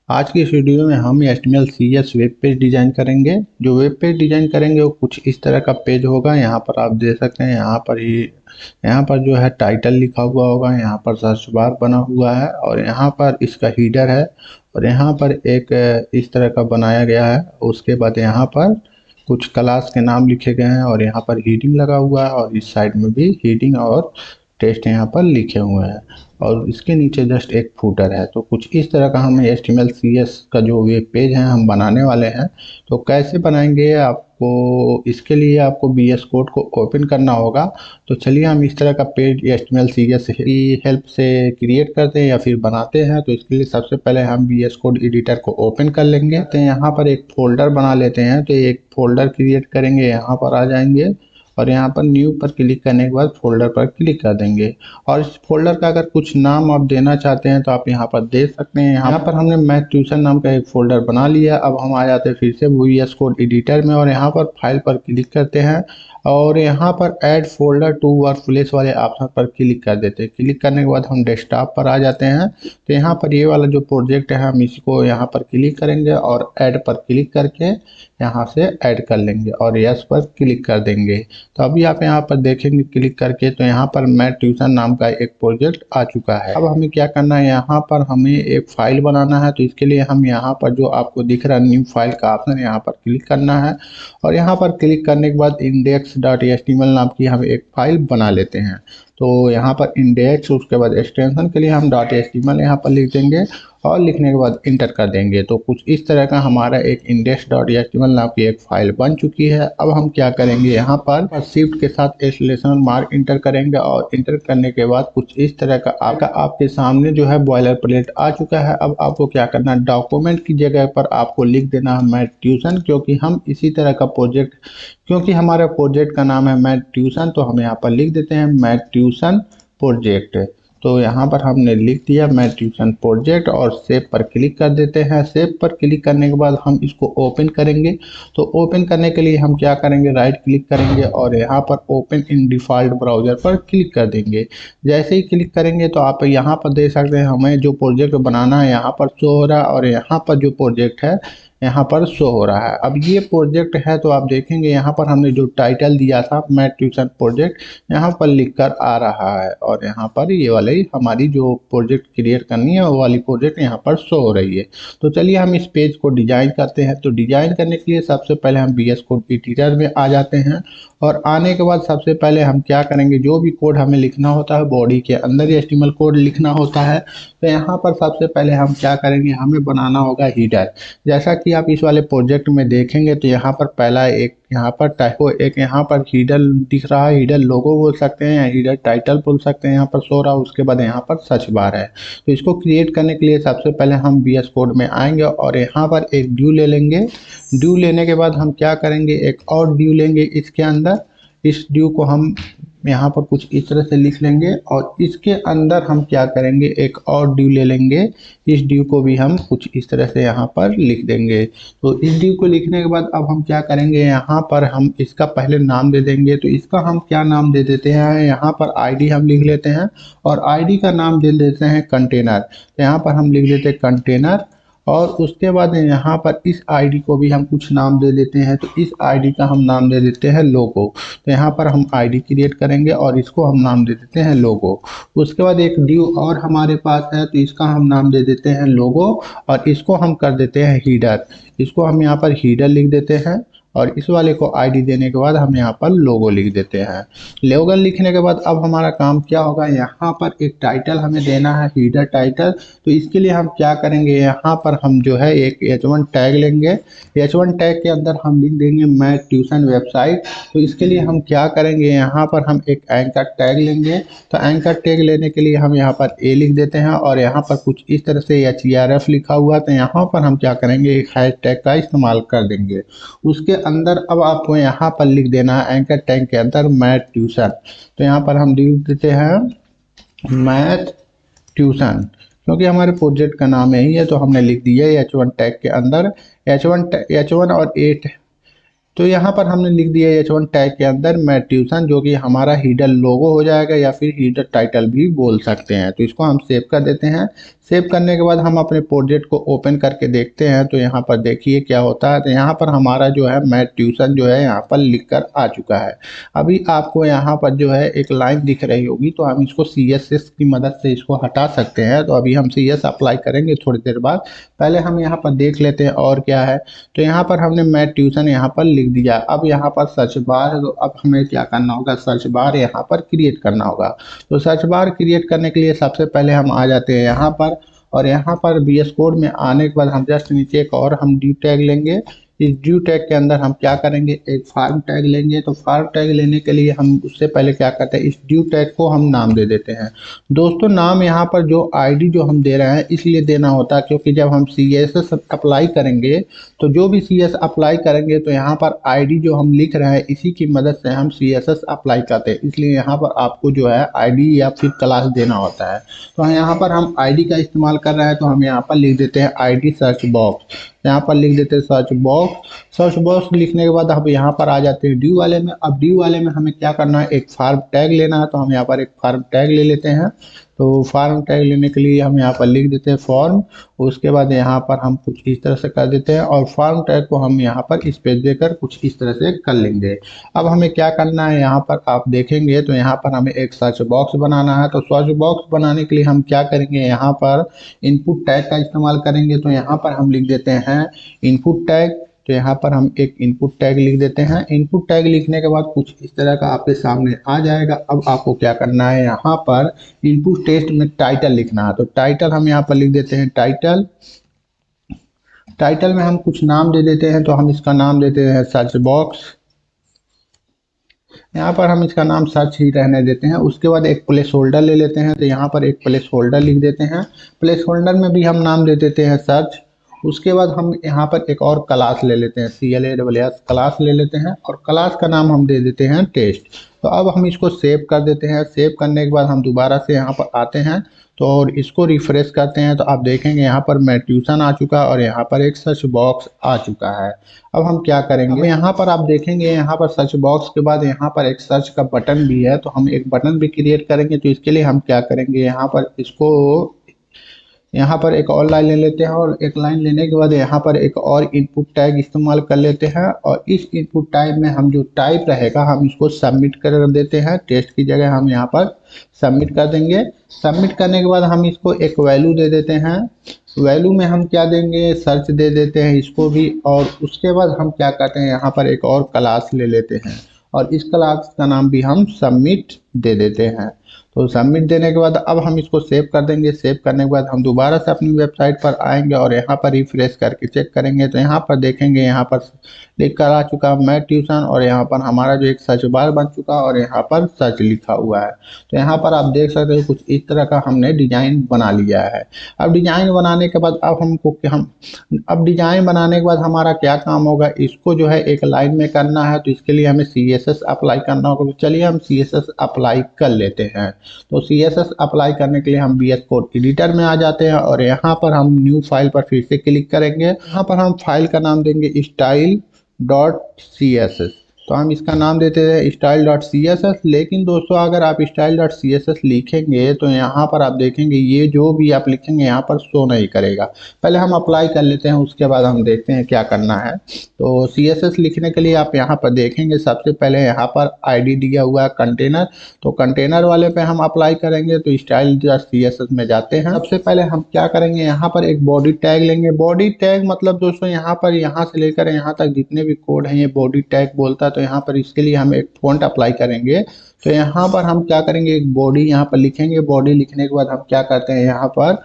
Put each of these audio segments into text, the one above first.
आज की इस वीडियो में हम HTML CSS web page design करेंगे। जो वेब पेज डिजाइन करेंगे वो कुछ इस तरह का पेज होगा। यहाँ पर आप देख सकते हैं, यहाँ पर जो है टाइटल लिखा हुआ होगा, यहाँ पर सर्च बार बना हुआ है और यहाँ पर इसका हीडर है और यहाँ पर एक इस तरह का बनाया गया है। उसके बाद यहाँ पर कुछ क्लास के नाम लिखे गए हैं और यहाँ पर हीडिंग लगा हुआ है और इस साइड में भी हीडिंग और टेस्ट यहाँ पर लिखे हुए हैं और इसके नीचे जस्ट एक फूटर है। तो कुछ इस तरह का हम HTML CSS का जो वेब पेज है हम बनाने वाले हैं। तो कैसे बनाएंगे आपको, इसके लिए आपको VS कोड को ओपन करना होगा। तो चलिए हम इस तरह का पेज HTML CSS की हेल्प से क्रिएट करते हैं या फिर बनाते हैं। तो इसके लिए सबसे पहले हम VS कोड एडिटर को ओपन कर लेंगे। तो यहाँ पर एक फोल्डर बना लेते हैं। तो एक फोल्डर क्रिएट करेंगे, यहाँ पर आ जाएंगे और यहाँ पर न्यू पर क्लिक करने के बाद फोल्डर पर क्लिक कर देंगे और इस फोल्डर का अगर कुछ नाम आप देना चाहते हैं तो आप यहाँ पर दे सकते हैं। यहाँ पर हमने मैथ ट्यूशन नाम का एक फोल्डर बना लिया। अब हम आ जाते हैं फिर से VS कोड एडिटर में और यहाँ पर फाइल पर क्लिक करते हैं और यहाँ पर ऐड फोल्डर टू वर्कप्लेस वाले ऑप्शन पर क्लिक कर देते हैं। क्लिक करने के बाद हम डेस्कटॉप पर आ जाते हैं। तो यहाँ पर ये वाला जो प्रोजेक्ट है हम इसको यहाँ पर क्लिक करेंगे और ऐड पर क्लिक करके यहाँ से ऐड कर लेंगे और यस पर क्लिक कर देंगे। तो अभी आप यहाँ पर देखेंगे क्लिक करके, तो यहाँ पर मैथ ट्यूशन नाम का एक प्रोजेक्ट आ चुका है। अब हमें क्या करना है, यहाँ पर हमें एक फाइल बनाना है। तो इसके लिए हम यहाँ पर जो आपको दिख रहा है न्यू फाइल का ऑप्शन, यहाँ पर क्लिक करना है और यहाँ पर क्लिक करने के बाद index.html नाम की हम एक फाइल बना लेते हैं। तो यहाँ पर इंडेक्स, उसके बाद एक्सटेंशन के लिए हम .html यहाँ पर लिख देंगे और लिखने के बाद इंटर कर देंगे। तो कुछ इस तरह का हमारा एक index.html नाम की एक फाइल बन चुकी है। अब हम क्या करेंगे, यहाँ पर शिफ्ट के साथ एक्सक्लेमेशन मार्क इंटर करेंगे और इंटर करने के बाद कुछ इस तरह का आपके सामने जो है बॉयलर प्लेट आ चुका है। अब आपको क्या करना है, डॉक्यूमेंट की जगह पर आपको लिख देना है मैथ ट्यूशन, क्योंकि हम इसी तरह का प्रोजेक्ट, क्योंकि हमारे प्रोजेक्ट का नाम है मैथ ट्यूशन, तो हम यहाँ पर लिख देते हैं मैथ ट्यूशन प्रोजेक्ट। तो यहाँ पर हमने लिख दिया मैथ ट्यूशन प्रोजेक्ट और सेव पर क्लिक कर देते हैं। सेव पर क्लिक करने के बाद हम इसको ओपन करेंगे। तो ओपन करने के लिए हम क्या करेंगे, राइट क्लिक करेंगे और यहाँ पर ओपन इन डिफ़ॉल्ट ब्राउज़र पर क्लिक कर देंगे। जैसे ही क्लिक करेंगे तो आप यहाँ पर देख सकते हैं हमें जो प्रोजेक्ट बनाना है यहाँ पर शो हो रहा है और यहाँ पर जो प्रोजेक्ट है यहाँ पर शो हो रहा है। अब ये प्रोजेक्ट है तो आप देखेंगे यहाँ पर हमने जो टाइटल दिया था मैथ ट्यूशन प्रोजेक्ट, यहाँ पर लिखकर आ रहा है और यहाँ पर ये वाली हमारी जो प्रोजेक्ट क्रिएट करनी है वो वाली प्रोजेक्ट यहाँ पर शो हो रही है। तो चलिए हम इस पेज को डिजाइन करते हैं। तो डिजाइन करने के लिए सबसे पहले हम VS कोड एडिटर में आ जाते हैं और आने के बाद सबसे पहले हम क्या करेंगे, जो भी कोड हमें लिखना होता है बॉडी के अंदर HTML कोड लिखना होता है। तो यहाँ पर सबसे पहले हम क्या करेंगे, हमें बनाना होगा हीडर। जैसा कि आप इस वाले प्रोजेक्ट में देखेंगे तो यहाँ पर पहला एक यहाँ पर टाइपो एक यहाँ पर हीडर दिख रहा है, हीडर लोगो बोल सकते हैं या हीडर टाइटल बोल सकते हैं, यहाँ पर शो रहा है। उसके बाद यहाँ पर सर्च बार है। तो इसको क्रिएट करने के लिए सबसे पहले हम VS कोड में आएंगे और यहाँ पर एक ड्यू ले लेंगे। ड्यू लेने के बाद हम क्या करेंगे, एक और ड्यू लेंगे इसके अंदर। इस ड्यू को हम यहाँ पर कुछ इस तरह से लिख लेंगे और इसके अंदर हम क्या करेंगे, एक और ड्यू ले लेंगे। इस ड्यू को भी हम कुछ इस तरह से यहाँ पर लिख देंगे। तो इस ड्यू को लिखने के बाद अब हम क्या करेंगे, यहाँ पर हम इसका पहले नाम दे देंगे। तो इसका हम क्या नाम दे देते हैं, यहाँ पर ID हम लिख लेते हैं और ID का नाम दे देते हैं कंटेनर। तो यहाँ पर हम लिख देते हैं कंटेनर और उसके बाद यहाँ पर इस ID को भी हम कुछ नाम दे देते हैं। तो इस ID का हम नाम दे देते हैं लोगो। तो यहाँ पर हम ID क्रिएट करेंगे और इसको हम नाम दे देते हैं लोगो। उसके बाद एक ड्यू और हमारे पास है तो इसका हम नाम दे देते हैं लोगो और इसको हम कर देते हैं हीडर। इसको हम यहाँ पर हीडर लिख देते हैं और इस वाले को ID देने के बाद हम यहाँ पर लोगो लिख देते हैं। लोगो लिखने के बाद अब हमारा काम क्या होगा, यहाँ पर एक टाइटल हमें देना है, हीडर टाइटल। तो इसके लिए हम क्या करेंगे, यहाँ पर हम जो है एक H1 टैग लेंगे। H1 टैग के अंदर हम लिख देंगे मैथ ट्यूशन वेबसाइट। तो इसके लिए हम क्या करेंगे, यहाँ पर हम एक एंकर टैग लेंगे। तो एंकर टैग लेने के लिए हम यहाँ पर A लिख देते हैं और यहाँ पर कुछ इस तरह से href लिखा हुआ। तो यहाँ पर हम क्या करेंगे, एक हैश टैग का इस्तेमाल कर देंगे। उसके अंदर अब आपको यहाँ पर लिख देना है एंकर टैग के अंदर मैथ ट्यूशन। तो यहाँ पर हम लिख देते हैं मैथ ट्यूशन, क्योंकि हमारे प्रोजेक्ट का नाम यही है तो हमने लिख दिया H1 टैग के अंदर। H1 और 8 तो यहाँ पर हमने लिख दिया H1 टैग के अंदर मैथ ट्यूशन, जो कि हमारा हीडर लोगो हो जाएगा या फिर हीडर टाइटल भी बोल सकते हैं। तो इसको हम सेव कर देते हैं। सेव करने के बाद हम अपने प्रोजेक्ट को ओपन करके देखते हैं। तो यहाँ पर देखिए क्या होता है। तो यहाँ पर हमारा जो है मैथ ट्यूशन जो है यहाँ पर लिख कर आ चुका है। अभी आपको यहाँ पर जो है एक लाइन दिख रही होगी, तो हम इसको CSS की मदद से इसको हटा सकते हैं। तो अभी हम CS अप्लाई करेंगे थोड़ी देर बाद। पहले हम यहाँ पर देख लेते हैं और क्या है। तो यहाँ पर हमने मैथ ट्यूशन यहाँ पर लिख दिया। अब यहाँ पर सर्च बार है, तो अब हमें क्या करना होगा, सर्च बार यहाँ पर क्रिएट करना होगा। तो सर्च बार क्रिएट करने के लिए सबसे पहले हम आ जाते हैं यहाँ पर, और यहाँ पर VS कोड में आने के बाद हम जस्ट नीचे एक और हम ड्यू टैग लेंगे। इस ड्यू टैग के अंदर हम क्या करेंगे, एक फार्म टैग लेंगे। तो फार्म टैग लेने के लिए हम उससे पहले क्या करते हैं, इस ड्यू टैग को हम नाम दे देते हैं। दोस्तों नाम यहाँ पर जो आईडी जो हम दे रहे हैं इसलिए देना होता है क्योंकि जब हम CSS अप्लाई करेंगे, तो जो भी CS अप्लाई करेंगे तो यहाँ पर आईडी जो हम लिख रहे हैं इसी की मदद से हम CSS अप्लाई करते हैं। इसलिए यहाँ पर आपको जो है आईडी या फिर क्लास देना होता है। तो यहाँ पर हम आईडी का इस्तेमाल कर रहे हैं, तो हम यहाँ पर लिख देते हैं आईडी सर्च बॉक्स। यहाँ पर लिख देते हैं सर्च बॉक्स। सर्च बॉक्स लिखने के बाद हम यहाँ पर आ जाते हैं ड्यू वाले में। अब ड्यू वाले में हमें क्या करना है, एक फार्म टैग लेना है। तो हम यहाँ पर एक फार्म टैग ले लेते हैं। तो फार्म टैग लेने के लिए हम यहाँ पर लिख देते हैं फॉर्म। उसके बाद यहाँ पर हम कुछ इस तरह से कर देते हैं, और फार्म टैग को हम यहाँ पर स्पेस देकर कुछ इस तरह से कर लेंगे। अब हमें क्या करना है, यहाँ पर आप देखेंगे तो यहाँ पर हमें एक सर्च बॉक्स बनाना है। तो सर्च बॉक्स बनाने के लिए हम क्या करेंगे, यहाँ पर इनपुट टैग का इस्तेमाल करेंगे। तो यहाँ पर हम लिख देते हैं इनपुट टैग। तो यहाँ पर हम एक इनपुट टैग लिख देते हैं। इनपुट टैग लिखने के बाद कुछ इस तरह का आपके सामने आ जाएगा। अब आपको क्या करना है, यहाँ पर इनपुट टेस्ट में टाइटल लिखना है। तो टाइटल हम यहाँ पर लिख देते हैं टाइटल। टाइटल में हम कुछ नाम दे देते हैं। तो हम इसका नाम देते हैं सर्च बॉक्स। यहाँ पर हम इसका नाम सर्च ही रहने देते हैं। उसके बाद एक प्लेस होल्डर ले लेते हैं। तो यहाँ पर एक प्लेस होल्डर लिख देते हैं। प्लेस होल्डर में भी हम नाम दे देते हैं सर्च। उसके बाद हम यहाँ पर एक और क्लास ले लेते हैं, CLASS क्लास ले लेते हैं, और क्लास का नाम हम दे देते हैं टेस्ट। तो अब हम इसको सेव कर देते हैं। सेव करने के बाद हम दोबारा से यहाँ पर आते हैं, तो और इसको रिफ्रेश करते हैं। तो आप देखेंगे यहाँ पर मैथ ट्यूशन आ चुका है और यहाँ पर एक सर्च बॉक्स आ चुका है। अब हम क्या करेंगे, अब यहाँ पर आप देखेंगे यहाँ पर सर्च बॉक्स के बाद यहाँ पर एक सर्च का बटन भी है। तो हम एक बटन भी क्रिएट करेंगे। तो इसके लिए हम क्या करेंगे, यहाँ पर इसको यहाँ पर एक और लाइन ले लेते हैं, और एक लाइन लेने के बाद यहाँ पर एक और इनपुट टैग इस्तेमाल कर लेते हैं। और इस इनपुट टैग में हम जो टाइप रहेगा हम इसको सबमिट कर देते हैं। टेस्ट की जगह हम यहाँ पर सबमिट कर देंगे। सबमिट करने के बाद हम इसको एक वैल्यू दे देते हैं। वैल्यू में हम क्या देंगे, सर्च दे देते हैं इसको भी। और उसके बाद हम क्या करते हैं, यहाँ पर एक और क्लास ले लेते हैं, और इस क्लास का नाम भी हम सबमिट दे देते हैं। तो सबमिट देने के बाद अब हम इसको सेव कर देंगे। सेव करने के बाद हम दोबारा से अपनी वेबसाइट पर आएंगे और यहाँ पर रिफ्रेश करके चेक करेंगे। तो यहाँ पर देखेंगे यहाँ पर लिख कर आ चुका मैथ ट्यूशन, और यहाँ पर हमारा जो एक सर्च बार बन चुका और यहाँ पर सर्च लिखा हुआ है। तो यहाँ पर आप देख सकते हैं कुछ इस तरह का हमने डिजाइन बना लिया है। अब डिजाइन बनाने के बाद अब डिजाइन बनाने के बाद हमारा क्या काम होगा, इसको जो है एक लाइन में करना है। तो इसके लिए हमें CSS अप्लाई करना होगा। तो चलिए हम CSS अप्लाई कर लेते हैं। तो CSS अप्लाई करने के लिए हम VS कोड एडिटर में आ जाते हैं, और यहाँ पर हम न्यू फाइल पर फिर से क्लिक करेंगे। यहाँ पर हम फाइल का नाम देंगे style.css। तो हम इसका नाम देते हैं style.css। लेकिन दोस्तों अगर आप style.css लिखेंगे तो यहाँ पर आप देखेंगे ये जो भी आप लिखेंगे यहाँ पर शो नहीं करेगा। पहले हम अप्लाई कर लेते हैं, उसके बाद हम देखते हैं क्या करना है। तो CSS लिखने के लिए आप यहाँ पर देखेंगे सबसे पहले यहाँ पर ID दिया हुआ है कंटेनर। तो कंटेनर वाले पे हम अप्लाई करेंगे। तो style.css में जाते हैं। सबसे पहले हम क्या करेंगे, यहाँ पर एक बॉडी टैग लेंगे। बॉडी टैग मतलब दोस्तों यहाँ पर यहाँ से लेकर यहाँ तक जितने भी कोड हैं ये बॉडी टैग बोलता है। तो यहाँ पर इसके लिए हम एक फॉन्ट अप्लाई करेंगे। तो यहाँ पर हम क्या करेंगे, एक बॉडी यहाँ पर लिखेंगे। बॉडी लिखने के बाद हम क्या करते हैं, यहाँ पर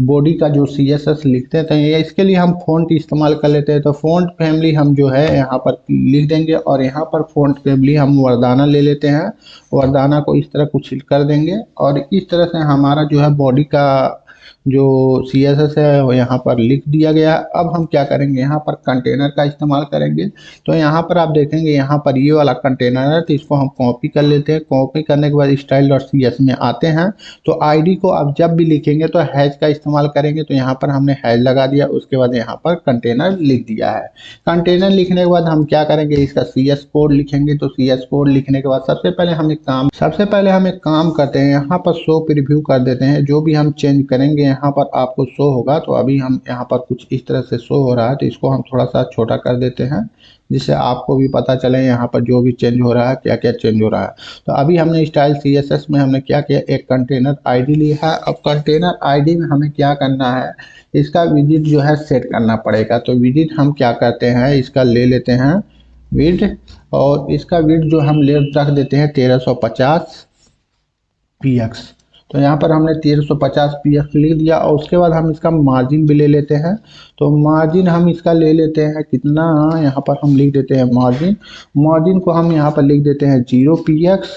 बॉडी का जो CSS लिखते थे ये इसके लिए हम फॉन्ट इस्तेमाल कर लेते हैं। तो फॉन्ट फैमिली हम जो है यहाँ पर लिख देंगे, और यहाँ पर फॉन्ट फैमिली हम वर्दाना ले लेते हैं। वर्दाना को इस तरह कुछ कर देंगे, और इस तरह से हमारा जो है बॉडी का जो CSS है वो यहाँ पर लिख दिया गया। अब हम क्या करेंगे, यहाँ पर कंटेनर का इस्तेमाल करेंगे। तो यहाँ पर आप देखेंगे यहाँ पर ये वाला कंटेनर है, तो इसको हम कॉपी कर लेते हैं। कॉपी करने के बाद style.cs में आते हैं। तो आईडी को आप जब भी लिखेंगे तो हैश का इस्तेमाल करेंगे। तो यहाँ पर हमने हैश लगा दिया, उसके बाद यहाँ पर कंटेनर लिख दिया है। कंटेनर लिखने के बाद हम क्या करेंगे, इसका CS कोड लिखेंगे। तो CS कोड लिखने के बाद सबसे पहले हम एक काम करते हैं, यहाँ पर शो प्रीव्यू कर देते हैं। जो भी हम चेंज करेंगे यहाँ पर आपको शो होगा। तो अभी हम यहाँ पर कुछ इस तरह से शो हो रहा है, तो इसको हम थोड़ा सा छोटा कर देते हैं, जिससे आपको भी पता चले यहाँ पर जो भी चेंज हो रहा है, क्या क्या चेंज हो रहा है। तो अभी हमने स्टाइल CSS में हमने क्या किया, एक कंटेनर आईडी लिया है। अब कंटेनर आईडी में हमें क्या करना है, इसका विजिट जो है सेट करना पड़ेगा। तो विजिट हम क्या करते हैं, इसका ले लेते हैं विड, और इसका विड जो हम ले रख देते हैं 1350 px। तो यहाँ पर हमने 1350 px लिख दिया, और उसके बाद हम इसका मार्जिन भी ले लेते हैं। तो मार्जिन हम इसका ले लेते हैं कितना, यहाँ पर हम लिख देते हैं मार्जिन को हम यहाँ पर लिख देते हैं 0 px।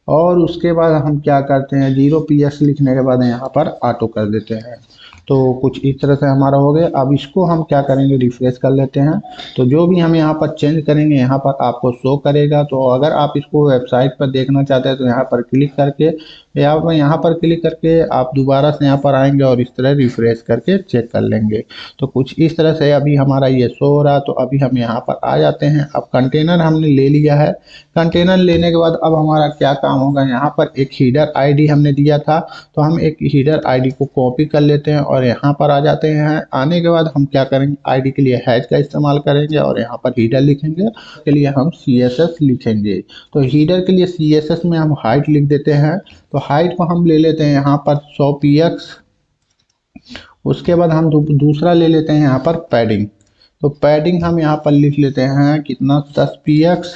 और उसके बाद हम क्या करते हैं, 0 px लिखने के बाद यहाँ पर ऑटो कर देते हैं। तो कुछ इस तरह से हमारा हो गया। अब इसको हम क्या करेंगे, रिफ्रेश कर लेते हैं। तो जो भी हम यहाँ पर चेंज करेंगे यहाँ पर आपको शो करेगा। तो अगर आप इसको वेबसाइट पर देखना चाहते हैं तो यहाँ पर क्लिक करके आप दोबारा से यहाँ पर आएंगे और इस तरह रिफ्रेश करके चेक कर लेंगे। तो कुछ इस तरह से अभी हमारा ये शो हो रहा है। तो अभी हम यहाँ पर आ जाते हैं। अब कंटेनर हमने ले लिया है। कंटेनर लेने के बाद अब हमारा क्या काम होगा, यहाँ पर एक हीडर आईडी हमने दिया था, तो हम एक हीडर आईडी को कॉपी कर लेते हैं और यहाँ पर आ जाते हैं। आने के बाद हम क्या करेंगे, आईडी के लिए हैश का इस्तेमाल करेंगे और यहाँ पर हीडर लिखेंगे। के लिए हम CSS लिखेंगे। तो हीडर के लिए CSS में हम हाइट लिख देते हैं। तो हाइट को हम ले लेते हैं यहाँ पर 100 px। उसके बाद हम दूसरा ले लेते हैं यहाँ पर पैडिंग। तो पैडिंग हम यहाँ पर लिख लेते हैं कितना, 10 px,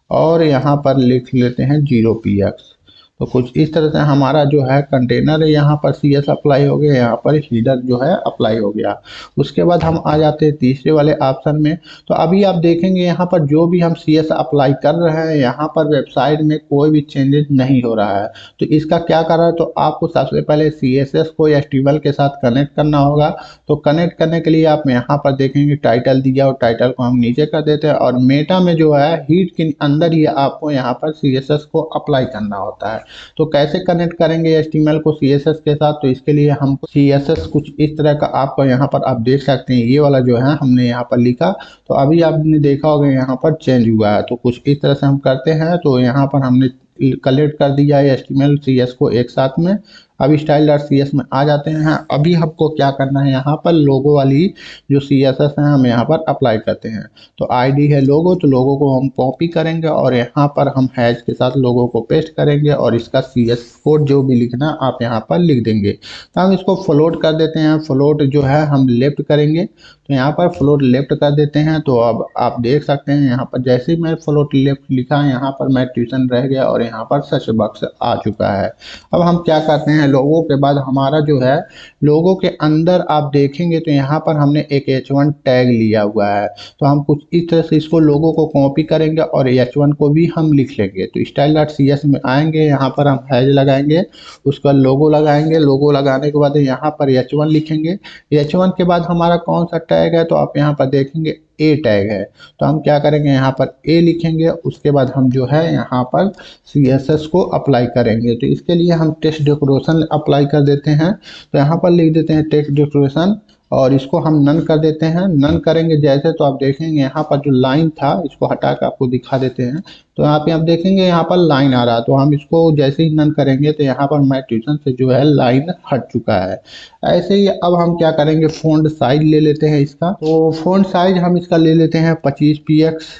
और यहाँ पर लिख लेते हैं 0 px। तो कुछ इस तरह से हमारा जो है कंटेनर है, यहाँ पर CS अप्लाई हो गया, यहाँ पर हीडर जो है अप्लाई हो गया। उसके बाद हम आ जाते हैं तीसरे वाले ऑप्शन में। तो अभी आप देखेंगे यहाँ पर जो भी हम CS अप्लाई कर रहे हैं, यहाँ पर वेबसाइट में कोई भी चेंजेस नहीं हो रहा है। तो इसका क्या कर रहा है, तो आपको सबसे पहले CSS को HTML के साथ कनेक्ट करना होगा। तो कनेक्ट करने के लिए आप यहाँ पर देखेंगे टाइटल दिया, और टाइटल को हम नीचे कर देते हैं, और मेटा में जो है हीट के अंदर ही आपको यहाँ पर CSS को अप्लाई करना होता है। तो कैसे कनेक्ट करेंगे HTML को CSS के साथ, तो इसके लिए हमको CSS कुछ इस तरह का आपको यहाँ पर आप देख सकते हैं, ये वाला जो है हमने यहाँ पर लिखा। तो अभी आपने देखा होगा यहाँ पर चेंज हुआ है। तो कुछ इस तरह से हम करते हैं। तो यहाँ पर हमने कलेक्ट कर दिया है HTML CS को एक साथ में। अब style.cs में आ जाते हैं। अभी हमको क्या करना है, यहाँ पर लोगो वाली जो CSS है हम यहाँ पर अप्लाई करते हैं। तो आईडी है लोगो, तो लोगो को हम कॉपी करेंगे और यहाँ पर हम हैश के साथ लोगो को पेस्ट करेंगे, और इसका CS कोड जो भी लिखना आप यहाँ पर लिख देंगे। तो हम इसको फ्लोट कर देते हैं। फ्लोट जो है हम लेफ्ट करेंगे, तो यहाँ पर फ्लोट लेफ्ट कर देते हैं। तो अब आप देख सकते हैं यहाँ पर जैसे ही मैं फ्लोट लेफ्ट लिखा, यहाँ पर मैं ट्यूशन रह गया और यहाँ पर सर्च बॉक्स आ चुका है। अब हम क्या करते हैं, लोगों के बाद हमारा जो है लोगों के अंदर आप देखेंगे तो यहाँ पर हमने एक H1 टैग लिया हुआ है। तो हम कुछ इस तरह से इसको लोगों को कॉपी करेंगे और H1 को भी हम लिख लेंगे। तो style.cs में आएंगे, यहाँ पर हम हैश लगाएंगे, उसका लोगो लगाएंगे। लोगो लगाने के बाद यहाँ पर H1 लिखेंगे। H1 के बाद हमारा कौन सा टैग है, तो आप यहाँ पर देखेंगे ए टैग है। तो हम क्या करेंगे, यहाँ पर ए लिखेंगे। उसके बाद हम जो है यहाँ पर CSS को अप्लाई करेंगे। तो इसके लिए हम टेक्स्ट डेकोरेशन अप्लाई कर देते हैं। तो यहाँ पर लिख देते हैं टेक्स्ट डेकोरेशन, और इसको हम नन कर देते हैं। नन करेंगे जैसे, तो आप देखेंगे यहाँ पर जो लाइन था, इसको हटा कर आपको दिखा देते हैं। तो यहाँ पे आप देखेंगे यहाँ पर लाइन आ रहा है। तो हम इसको जैसे ही नन करेंगे तो यहाँ पर माय ट्यूशन से जो है लाइन हट चुका है। ऐसे ही अब हम क्या करेंगे, फ़ॉन्ट साइज ले लेते हैं इसका। तो फ़ॉन्ट साइज हम इसका ले लेते हैं 25 px।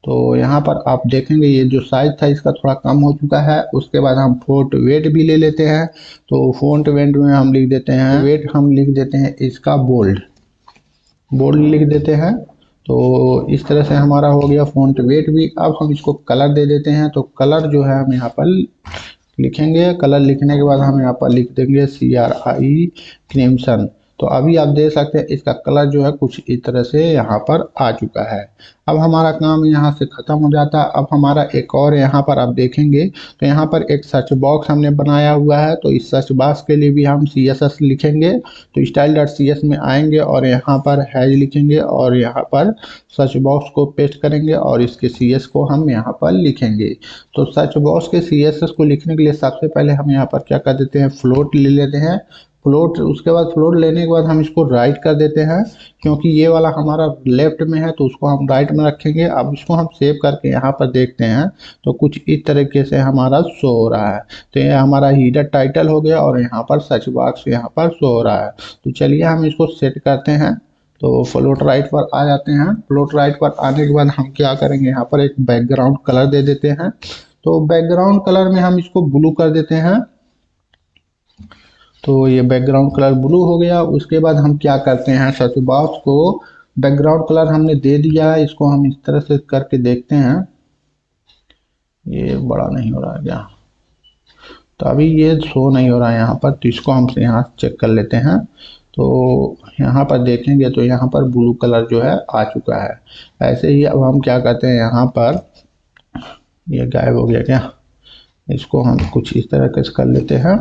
तो यहाँ पर आप देखेंगे ये जो साइज था इसका थोड़ा कम हो चुका है। उसके बाद हम फ़ॉन्ट वेट भी ले लेते हैं। तो फ़ॉन्ट वेट में हम लिख देते हैं, वेट हम लिख देते हैं इसका बोल्ड लिख देते हैं। तो इस तरह से हमारा हो गया फ़ॉन्ट वेट भी। अब हम इसको कलर दे देते हैं। तो कलर जो है हम यहाँ पर लिखेंगे। कलर लिखने के बाद हम यहाँ पर लिख देंगे CRI क्रिम्सन। तो अभी आप देख सकते हैं इसका कलर जो है कुछ इस तरह से यहाँ पर आ चुका है। अब हमारा काम यहाँ से ख़त्म हो जाता है। अब हमारा एक और यहाँ पर आप देखेंगे तो यहाँ पर एक सर्च बॉक्स हमने बनाया हुआ है। तो इस सर्च बॉक्स के लिए भी हम CSS लिखेंगे, तो style.cs में आएंगे और यहाँ पर हैज लिखेंगे और यहाँ पर सर्च बॉक्स को पेस्ट करेंगे और इसके CS को हम यहाँ पर लिखेंगे। तो सर्च बॉक्स के CSS को लिखने के लिए सबसे पहले हम यहाँ पर क्या कर देते हैं, फ्लोट ले लेते हैं। फ्लोट, उसके बाद फ्लोट लेने के बाद हम इसको राइट कर देते हैं, क्योंकि ये वाला हमारा लेफ्ट में है तो उसको हम राइट में रखेंगे। अब इसको हम सेव करके यहाँ पर देखते हैं तो कुछ इस तरीके से हमारा शो हो रहा है। तो ये हमारा हीडर टाइटल हो गया और यहाँ पर सर्च बॉक्स यहाँ पर शो हो रहा है। तो चलिए हम इसको सेट करते हैं। तो फ्लोट राइट पर आ जाते हैं। फ्लोट राइट पर आने के बाद हम क्या करेंगे, यहाँ पर एक बैकग्राउंड कलर दे देते हैं। तो बैकग्राउंड कलर में हम इसको ब्लू कर देते हैं। तो ये बैकग्राउंड कलर ब्लू हो गया। उसके बाद हम क्या करते हैं, सर्च बॉक्स को बैकग्राउंड कलर हमने दे दिया है, इसको हम इस तरह से करके देखते हैं। ये बड़ा नहीं हो रहा है क्या, तो अभी ये शो नहीं हो रहा है यहाँ पर, तो इसको हम यहाँ चेक कर लेते हैं। तो यहाँ पर देखेंगे तो यहाँ पर ब्लू कलर जो है आ चुका है। ऐसे ही अब हम क्या करते हैं, यहाँ पर ये गायब हो गया क्या, इसको हम कुछ इस तरह के कर लेते हैं।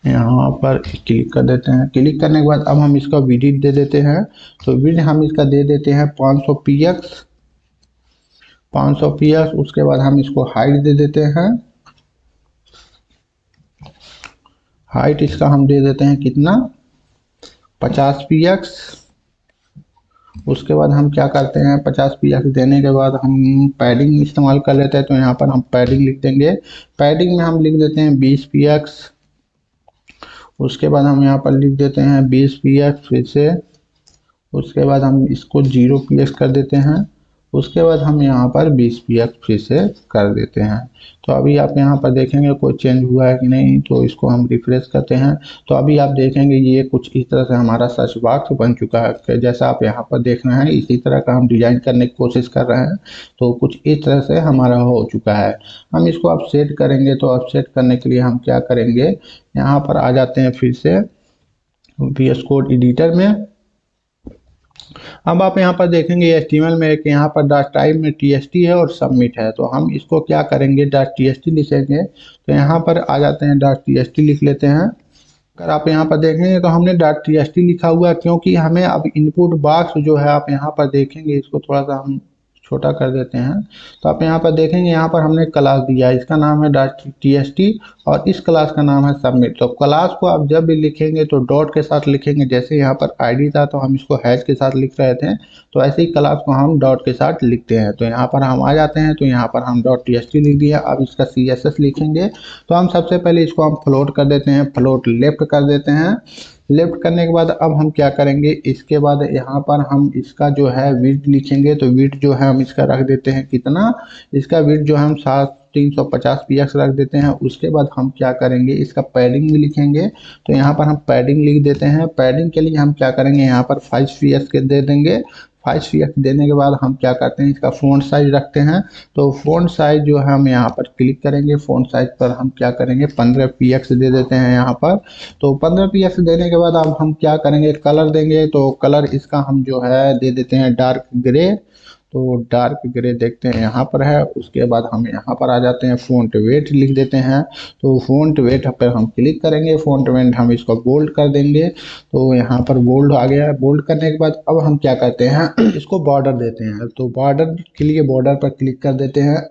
यहाँ पर क्लिक कर देते हैं। क्लिक करने के बाद अब हम इसका विड्थ दे देते हैं। तो विड्थ हम इसका दे देते हैं 500 px। 500 px। उसके बाद हम इसको हाइट दे देते हैं। हाइट इसका हम दे देते हैं कितना, 50 px। उसके बाद हम क्या करते हैं, 50 px देने के बाद हम पैडिंग इस्तेमाल कर लेते हैं। तो यहाँ पर हम पैडिंग लिख देंगे। पैडिंग में हम लिख देते हैं 20 px। उसके बाद हम यहाँ पर लिख देते हैं 20 px फिर से। उसके बाद हम इसको 0 px कर देते हैं। उसके बाद हम यहाँ पर 20 px फिर से कर देते हैं। तो अभी आप यहाँ पर देखेंगे कोई चेंज हुआ है कि नहीं, तो इसको हम रिफ्रेश करते हैं। तो अभी आप देखेंगे ये कुछ इस तरह से हमारा सर्च बॉक्स बन चुका है। जैसा आप यहाँ पर देख रहे हैं इसी तरह का हम डिजाइन करने की कोशिश कर रहे हैं। तो कुछ इस तरह से हमारा हो चुका है। हम इसको अब सेट करेंगे। तो अब सेट करने के लिए हम क्या करेंगे, यहाँ पर आ जाते हैं फिर से VS कोड एडिटर में। अब आप यहाँ पर देखेंगे HTML में एक यहाँ पर डॉट टाइप में TXT है और सबमिट है। तो हम इसको क्या करेंगे, .txt लिखेंगे। तो यहाँ पर आ जाते हैं .txt लिख लेते हैं। अगर आप यहाँ पर देखेंगे तो हमने .txt लिखा हुआ है, क्योंकि हमें अब इनपुट बॉक्स जो है, आप यहाँ पर देखेंगे, इसको थोड़ा सा हम छोटा कर देते हैं। तो आप यहाँ पर देखेंगे यहाँ पर हमने क्लास दिया है, इसका नाम है .txt और इस क्लास का नाम है सबमिट। तो क्लास को आप जब भी लिखेंगे तो डॉट के साथ लिखेंगे। जैसे यहाँ पर आईडी था तो हम इसको हैश के साथ लिख रहे थे, तो ऐसे ही क्लास को हम डॉट के साथ लिखते हैं। तो यहाँ पर हम आ जाते हैं, तो यहाँ पर हम .txt लिख दिया। अब इसका CSS लिखेंगे। तो हम सबसे पहले इसको हम फ्लोट कर देते हैं, फ्लोट लेफ्ट कर देते हैं। लेफ्ट करने के बाद अब हम क्या करेंगे, इसके बाद यहाँ पर हम इसका जो है विड्थ लिखेंगे। तो विड्थ जो है हम इसका रख देते हैं कितना, इसका विड्थ जो हम 350 px रख देते हैं। उसके बाद हम क्या करेंगे, इसका पैडिंग भी लिखेंगे। तो यहाँ पर हम पैडिंग लिख देते हैं। पैडिंग के लिए हम क्या करेंगे, यहाँ पर 5 px के दे देंगे। 5 px देने के बाद हम क्या करते हैं, इसका फ़ॉन्ट साइज रखते हैं। तो फ़ॉन्ट साइज जो है हम यहाँ पर क्लिक करेंगे। फ़ॉन्ट साइज पर हम क्या करेंगे, 15 px दे देते हैं यहाँ पर। तो 15 px देने के बाद अब हम क्या करेंगे, कलर देंगे। तो कलर इसका हम जो है दे देते हैं डार्क ग्रे। तो डार्क ग्रे देखते हैं यहाँ पर है। उसके बाद हम यहाँ पर आ जाते हैं, फ़ॉन्ट वेट लिख देते हैं। तो फ़ॉन्ट वेट पर हम क्लिक करेंगे। फ़ॉन्ट वेट हम इसको बोल्ड कर देंगे। तो यहाँ पर बोल्ड आ गया है। बोल्ड करने के बाद अब हम क्या करते हैं, इसको बॉर्डर देते हैं। तो बॉर्डर के लिए बॉर्डर पर क्लिक कर देते हैं।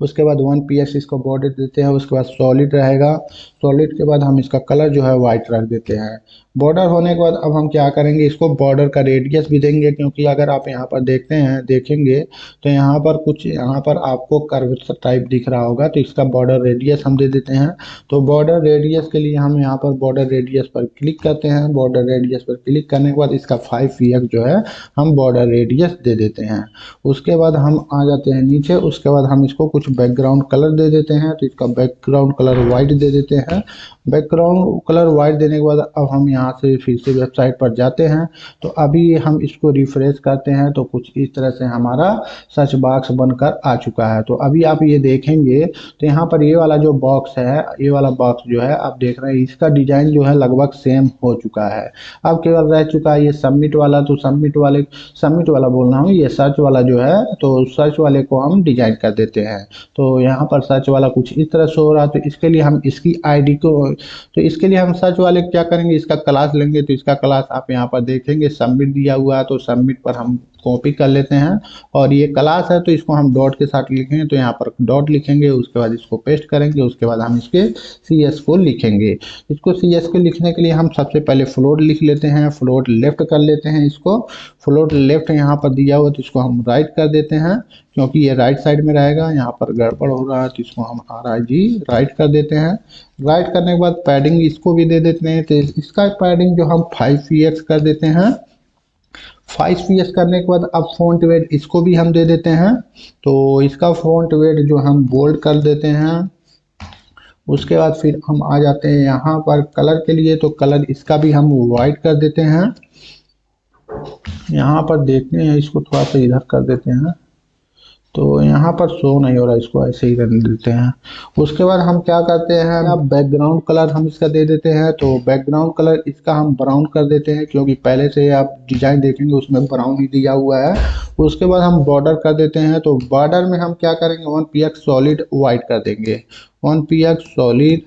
उसके बाद 1 px इसको बॉर्डर देते हैं। उसके बाद सॉलिड रहेगा। सॉलिड के बाद हम इसका कलर जो है वाइट रख देते हैं। बॉर्डर होने के बाद अब हम क्या करेंगे, इसको बॉर्डर का रेडियस भी देंगे, क्योंकि अगर आप यहाँ पर देखेंगे तो यहाँ पर कुछ यहाँ पर आपको कर्व टाइप दिख रहा होगा। तो इसका बॉर्डर रेडियस हम दे देते हैं। तो बॉर्डर रेडियस के लिए हम यहाँ पर बॉर्डर रेडियस पर क्लिक करते हैं। बॉर्डर रेडियस पर क्लिक करने के बाद इसका 5 px जो है हम बॉर्डर रेडियस दे देते हैं। उसके बाद हम आ जाते हैं नीचे। उसके बाद हम इसको कुछ बैकग्राउंड कलर दे देते हैं। तो इसका बैकग्राउंड कलर वाइट दे देते हैं। बैकग्राउंड कलर वाइट देने के बाद अब हम यहाँ से फिर से वेबसाइट पर जाते हैं। तो अभी हम इसको रिफ्रेश करते हैं तो कुछ इस तरह से हमारा सर्च बॉक्स बनकर आ चुका है। तो अभी आप ये देखेंगे तो यहाँ पर ये वाला जो बॉक्स है, ये वाला बॉक्स जो है आप देख रहे हैं, इसका डिजाइन जो है लगभग सेम हो चुका है। अब केवल रह चुका है ये सबमिट वाला। तो सबमिट वाला बोल रहा हूँ, ये सर्च वाला जो है, तो सर्च वाले को हम डिजाइन कर देते हैं। तो यहाँ पर सर्च वाला कुछ इस तरह से हो रहा है। तो इसके लिए हम इसकी आईडी को, तो इसके लिए हम सर्च वाले क्या करेंगे, इसका क्लास लेंगे। तो इसका क्लास आप यहाँ पर देखेंगे सबमिट दिया हुआ है, तो सबमिट पर हम कॉपी कर लेते हैं। और ये क्लास है तो इसको हम डॉट के साथ लिखेंगे, तो यहाँ पर डॉट लिखेंगे, उसके बाद इसको पेस्ट करेंगे, उसके बाद हम इसके CS को लिखेंगे। इसको CS को लिखने के लिए हम सबसे पहले फ्लोट लिख लेते हैं, फ्लोट लेफ्ट कर लेते हैं इसको। फ्लोट लेफ्ट यहाँ पर दिया हुआ तो इसको हम राइट कर देते हैं, क्योंकि ये राइट साइड में रहेगा। यहाँ पर गड़बड़ हो रहा है तो इसको हम RIG राइट कर देते हैं। राइट करने के बाद पैडिंग इसको भी दे देते हैं, तो इसका पैडिंग जो हम 5px कर देते हैं। 5px करने के बाद अब फॉन्ट वेट इसको भी हम दे देते हैं। तो इसका फॉन्ट वेट जो हम बोल्ड कर देते हैं। उसके बाद फिर हम आ जाते हैं यहाँ पर कलर के लिए, तो कलर इसका भी हम वाइट कर देते हैं। यहाँ पर देखते हैं, इसको थोड़ा सा इधर कर देते हैं, तो यहाँ पर शो नहीं हो रहा, इसको ऐसे ही रहने देते हैं। उसके बाद हम क्या करते हैं, अब बैकग्राउंड कलर हम इसका दे देते हैं। तो बैकग्राउंड कलर इसका हम ब्राउन कर देते हैं, क्योंकि पहले से आप डिजाइन देखेंगे उसमें ब्राउन ही दिया हुआ है। उसके बाद हम बॉर्डर कर देते हैं। तो बॉर्डर में हम क्या करेंगे, 1px सॉलिड वाइट कर देंगे, 1px सॉलिड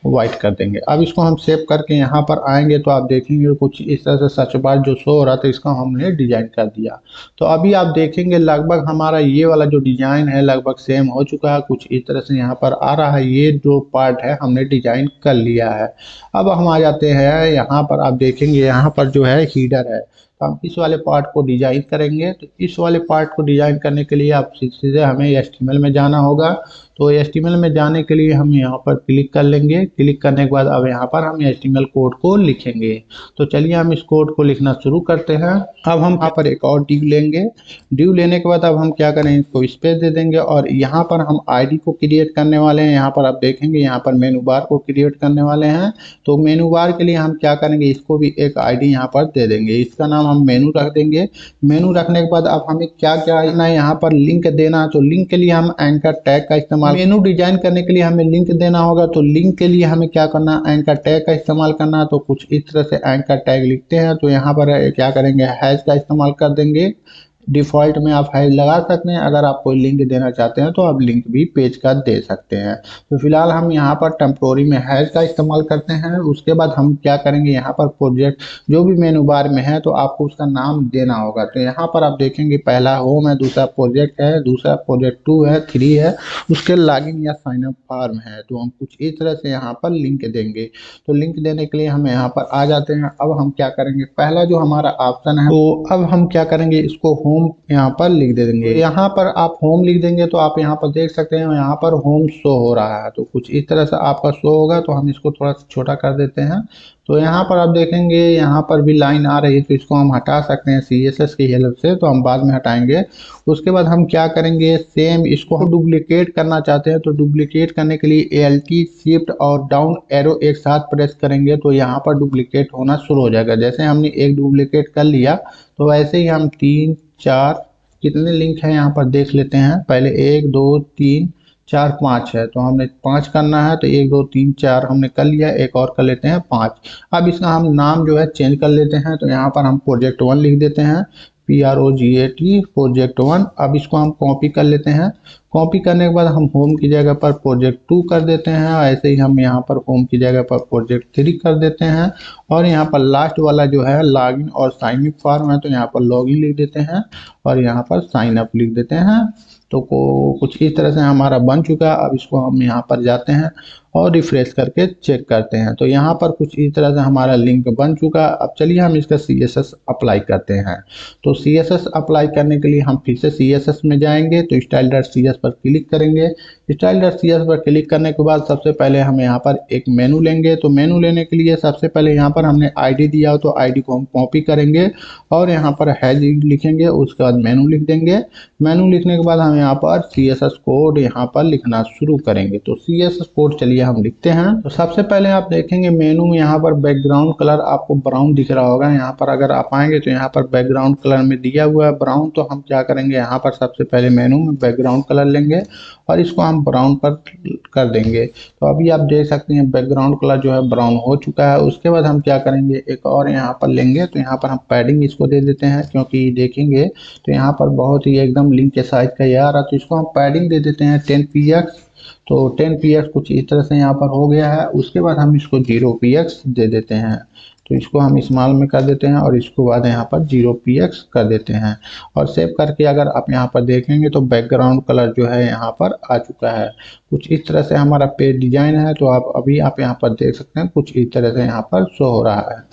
वाइट कर देंगे। अब इसको हम सेव करके यहाँ पर आएंगे तो आप देखेंगे कुछ इस तरह से सर्च बार जो शो हो रहा था इसका हमने डिजाइन कर दिया। तो अभी आप देखेंगे लगभग हमारा ये वाला जो डिजाइन है लगभग सेम हो चुका है, कुछ इस तरह से यहाँ पर आ रहा है। ये जो पार्ट है हमने डिजाइन कर लिया है। अब हम आ जाते हैं यहाँ पर, आप देखेंगे यहाँ पर जो है हीडर है, तो हम इस वाले पार्ट को डिजाइन करेंगे। तो इस वाले पार्ट को डिजाइन करने के लिए आप सीधे हमें HTML में जाना होगा। तो HTML में जाने के लिए हम यहाँ पर क्लिक कर लेंगे। क्लिक करने के बाद अब यहाँ पर हम HTML कोड को लिखेंगे। तो चलिए हम इस कोड को लिखना शुरू करते हैं। अब हम यहाँ पर एक और डिव लेंगे। डिव लेने के बाद अब हम क्या करेंगे, इसको स्पेस दे देंगे और यहाँ पर हम ID को क्रिएट करने वाले हैं। यहाँ पर आप देखेंगे यहाँ पर मेनू बार को क्रिएट करने वाले हैं। तो मेनू बार के लिए हम क्या करेंगे, इसको भी एक ID यहाँ पर दे देंगे, इसका नाम हम मेनू रख देंगे। मेनू रखने के बाद अब हमें क्या क्या करना है, यहाँ पर लिंक देना है। तो लिंक के लिए हम एंकर टैग का इस्तेमाल, मेनू डिजाइन करने के लिए हमें लिंक देना होगा। तो लिंक के लिए हमें क्या करना है, एंकर टैग का इस्तेमाल करना है। तो कुछ इस तरह से एंकर टैग लिखते हैं। तो यहाँ पर क्या करेंगे, हैश का इस्तेमाल कर देंगे। डिफ़ॉल्ट में आप हैश लगा सकते हैं, अगर आप कोई लिंक देना चाहते हैं तो आप लिंक भी पेज का दे सकते हैं। तो फिलहाल हम यहाँ पर टेम्पोरी में हैश का इस्तेमाल करते हैं। उसके बाद हम क्या करेंगे, यहाँ पर प्रोजेक्ट जो भी मेनू बार में है तो आपको उसका नाम देना होगा। तो यहाँ पर आप देखेंगे पहला होम है, दूसरा प्रोजेक्ट है, दूसरा प्रोजेक्ट 2 है, 3 है, उसके लॉगिन या साइन अप फॉर्म है। तो हम कुछ इस तरह से यहाँ पर लिंक देंगे। तो लिंक देने के लिए हम यहाँ पर आ जाते हैं। अब हम क्या करेंगे, पहला जो हमारा ऑप्शन है, तो अब हम क्या करेंगे, इसको होम यहाँ पर लिख दे देंगे। यहाँ पर आप होम लिख देंगे तो आप यहाँ पर देख सकते हैं यहाँ पर होम शो हो रहा है। तो कुछ इस तरह से आपका शो होगा। तो हम इसको थोड़ा छोटा कर देते हैं। तो यहाँ पर आप देखेंगे यहाँ पर भी लाइन आ रही है, तो इसको हम हटा सकते हैं CSS की हेल्प से, तो हम बाद में हटाएंगे। उसके बाद हम क्या करेंगे, सेम इसको हम डुप्लीकेट करना चाहते हैं। तो डुप्लीकेट करने के लिए ALT शिफ्ट और डाउन एरो एक साथ प्रेस करेंगे तो यहाँ पर डुप्लीकेट होना शुरू हो जाएगा। जैसे हमने एक डुप्लीकेट कर लिया तो वैसे ही हम 3 4 कितने लिंक हैं यहाँ पर देख लेते हैं। पहले 1 2 3 4 5 है, तो हमने 5 करना है। तो 1 2 3 4 हमने कर लिया, एक और कर लेते हैं 5। अब इसका हम नाम जो है चेंज कर लेते हैं। तो यहाँ पर हम प्रोजेक्ट 1 लिख देते हैं, PROJECT प्रोजेक्ट 1। अब इसको हम कॉपी कर लेते हैं। कॉपी करने के बाद हम होम की जगह पर प्रोजेक्ट 2 कर देते हैं। ऐसे ही हम यहाँ पर होम की जगह पर प्रोजेक्ट 3 कर देते हैं। और यहाँ पर लास्ट वाला जो है लॉगिन और साइन अप फॉर्म है, तो यहाँ पर लॉगिन लिख देते हैं और यहाँ पर साइन अप लिख देते हैं। तो कुछ इस तरह से हमारा बन चुका है। अब इसको हम यहाँ पर जाते हैं और रिफ्रेश करके चेक करते हैं। तो यहाँ पर कुछ इस तरह से हमारा लिंक बन चुका है। अब चलिए हम इसका CSS अप्लाई करते हैं। तो CSS अप्लाई करने के लिए हम फिर से CSS में जाएंगे, तो style.cs पर क्लिक करेंगे। style.cs पर क्लिक करने के बाद सबसे पहले हम यहाँ पर एक मेनू लेंगे। तो मेनू लेने के लिए सबसे पहले यहाँ पर हमने ID दिया हो तो ID को हम कॉपी करेंगे और यहाँ पर हैज लिखेंगे, उसके बाद मेनू लिख देंगे। मेनू लिखने के बाद हम यहाँ पर CSS कोड यहाँ पर लिखना शुरू करेंगे। तो CSS कोड चलिए हम लिखते हैं। तो सबसे पहले आप देखेंगे मेनू में यहाँ पर बैकग्राउंड कलर आपको ब्राउन दिख रहा होगा। यहाँ पर अगर आप आएंगे तो यहाँ पर बैकग्राउंड कलर में दिया हुआ है ब्राउन। तो हम क्या करेंगे, यहाँ पर सबसे पहले मेनू में बैकग्राउंड कलर लेंगे और इसको हम ब्राउन पर कर देंगे। तो अभी आप देख सकते हैं बैकग्राउंड कलर जो है ब्राउन हो चुका है। उसके बाद हम क्या करेंगे, एक और यहाँ पर लेंगे। तो यहाँ पर हम पैडिंग इसको दे देते हैं, क्योंकि देखेंगे तो यहाँ पर बहुत ही एकदम लिंक के साइज का ये आ रहा है। तो इसको हम पैडिंग दे देते हैं 10px। तो 10px कुछ इस तरह से यहाँ पर हो गया है। उसके बाद हम इसको 0px दे देते हैं। तो इसको हम स्मॉल में कर देते हैं और इसको बाद यहाँ पर 0px कर देते हैं और सेव करके अगर आप यहाँ पर देखेंगे तो बैकग्राउंड कलर जो है यहाँ पर आ चुका है। कुछ इस तरह से हमारा पेज डिजाइन है। तो आप यहाँ पर देख सकते हैं कुछ इस तरह से यहाँ पर शो हो रहा है।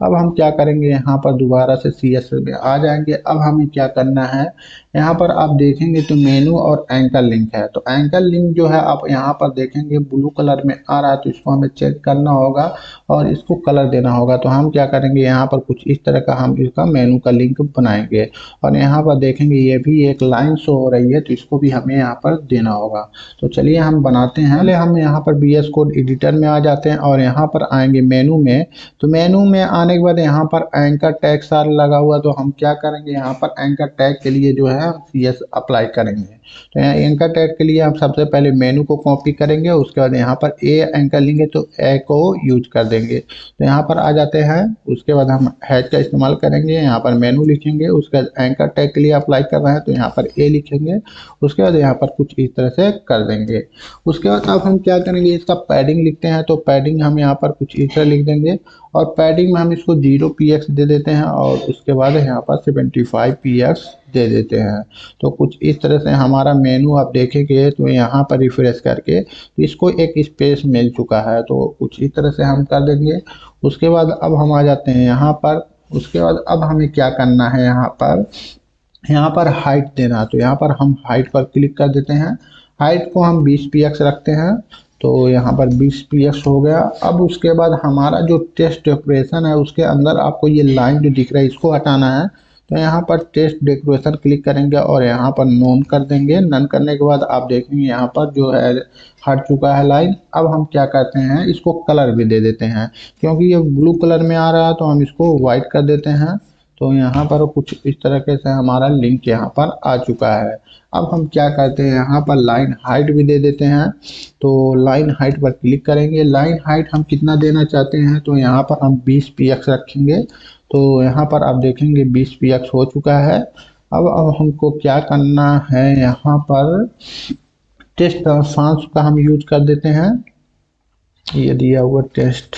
अब हम क्या करेंगे, यहाँ पर दोबारा से CSS में आ जाएंगे। अब हमें क्या करना है, यहाँ पर आप देखेंगे तो मेनू और एंकर लिंक है। तो एंकर लिंक जो है आप यहाँ पर देखेंगे ब्लू कलर में आ रहा है। तो इसको हमें चेक करना होगा और इसको कलर देना होगा। तो हम क्या करेंगे, यहाँ पर कुछ इस तरह का हम इसका मेनू का लिंक बनाएंगे और यहाँ पर देखेंगे ये भी एक लाइन शो हो रही है। तो इसको भी हमें यहाँ पर देना होगा। तो चलिए हम बनाते हैं। पहले हम यहाँ पर VS कोड एडिटर में आ जाते हैं और यहाँ पर आएंगे मेनू में। तो मेनू में आने के बाद यहाँ पर एंकर टैग सार लगा हुआ। तो हम क्या करेंगे, यहाँ पर एंकर टैग के लिए जो है हम CS अप्लाई करेंगे। तो यहाँ एंकर टैग के लिए हम सबसे पहले मेनू को कॉपी करेंगे। उसके बाद यहाँ पर ए एंकर लेंगे तो ए को यूज कर देंगे। तो यहाँ पर आ जाते हैं। उसके बाद हम हैश का इस्तेमाल करेंगे, यहाँ पर मेनू लिखेंगे। उसके बाद एंकर टैग के लिए अप्लाई कर रहे हैं तो यहाँ पर ए लिखेंगे। उसके बाद यहाँ पर कुछ इस तरह से कर देंगे। उसके बाद अब हम क्या करेंगे, इसका पैडिंग लिखते हैं। तो पैडिंग हम यहाँ पर कुछ इस तरह लिख देंगे और पैडिंग में हम इसको 0px दे देते हैं और उसके बाद यहाँ पर 75px दे देते हैं। तो कुछ इस तरह से हमारा मेनू आप देखेंगे तो यहाँ पर रिफ्रेश करके तो इसको एक स्पेस मिल चुका है। तो कुछ इस तरह से हम कर देंगे। उसके बाद अब हम आ जाते हैं यहाँ पर। उसके बाद अब हमें क्या करना है, यहाँ पर हाइट देना। तो यहाँ पर हम हाइट पर क्लिक कर देते हैं। हाइट को हम 20px रखते हैं। तो यहाँ पर 20px हो गया। अब उसके बाद हमारा जो टेस्ट डेकोरेशन है उसके अंदर आपको ये लाइन जो दिख रहा है इसको हटाना है। तो यहाँ पर टेस्ट डेकोरेशन क्लिक करेंगे और यहाँ पर नोन कर देंगे। नन करने के बाद आप देखेंगे यहाँ पर जो है हट चुका है लाइन। अब हम क्या करते हैं, इसको कलर भी दे देते हैं, क्योंकि ये ब्लू कलर में आ रहा है तो हम इसको वाइट कर देते हैं। तो यहाँ पर कुछ इस तरीके से हमारा लिंक यहाँ पर आ चुका है। अब हम क्या करते हैं, यहाँ पर लाइन हाइट भी दे देते हैं। तो लाइन हाइट पर क्लिक करेंगे। लाइन हाइट हम कितना देना चाहते हैं, तो यहाँ पर हम 20px रखेंगे। तो यहाँ पर आप देखेंगे 20px हो चुका है। अब हमको क्या करना है, यहाँ पर टेस्ट ट्रांसफॉर्म का हम यूज कर देते हैं। ये दिया हुआ टेस्ट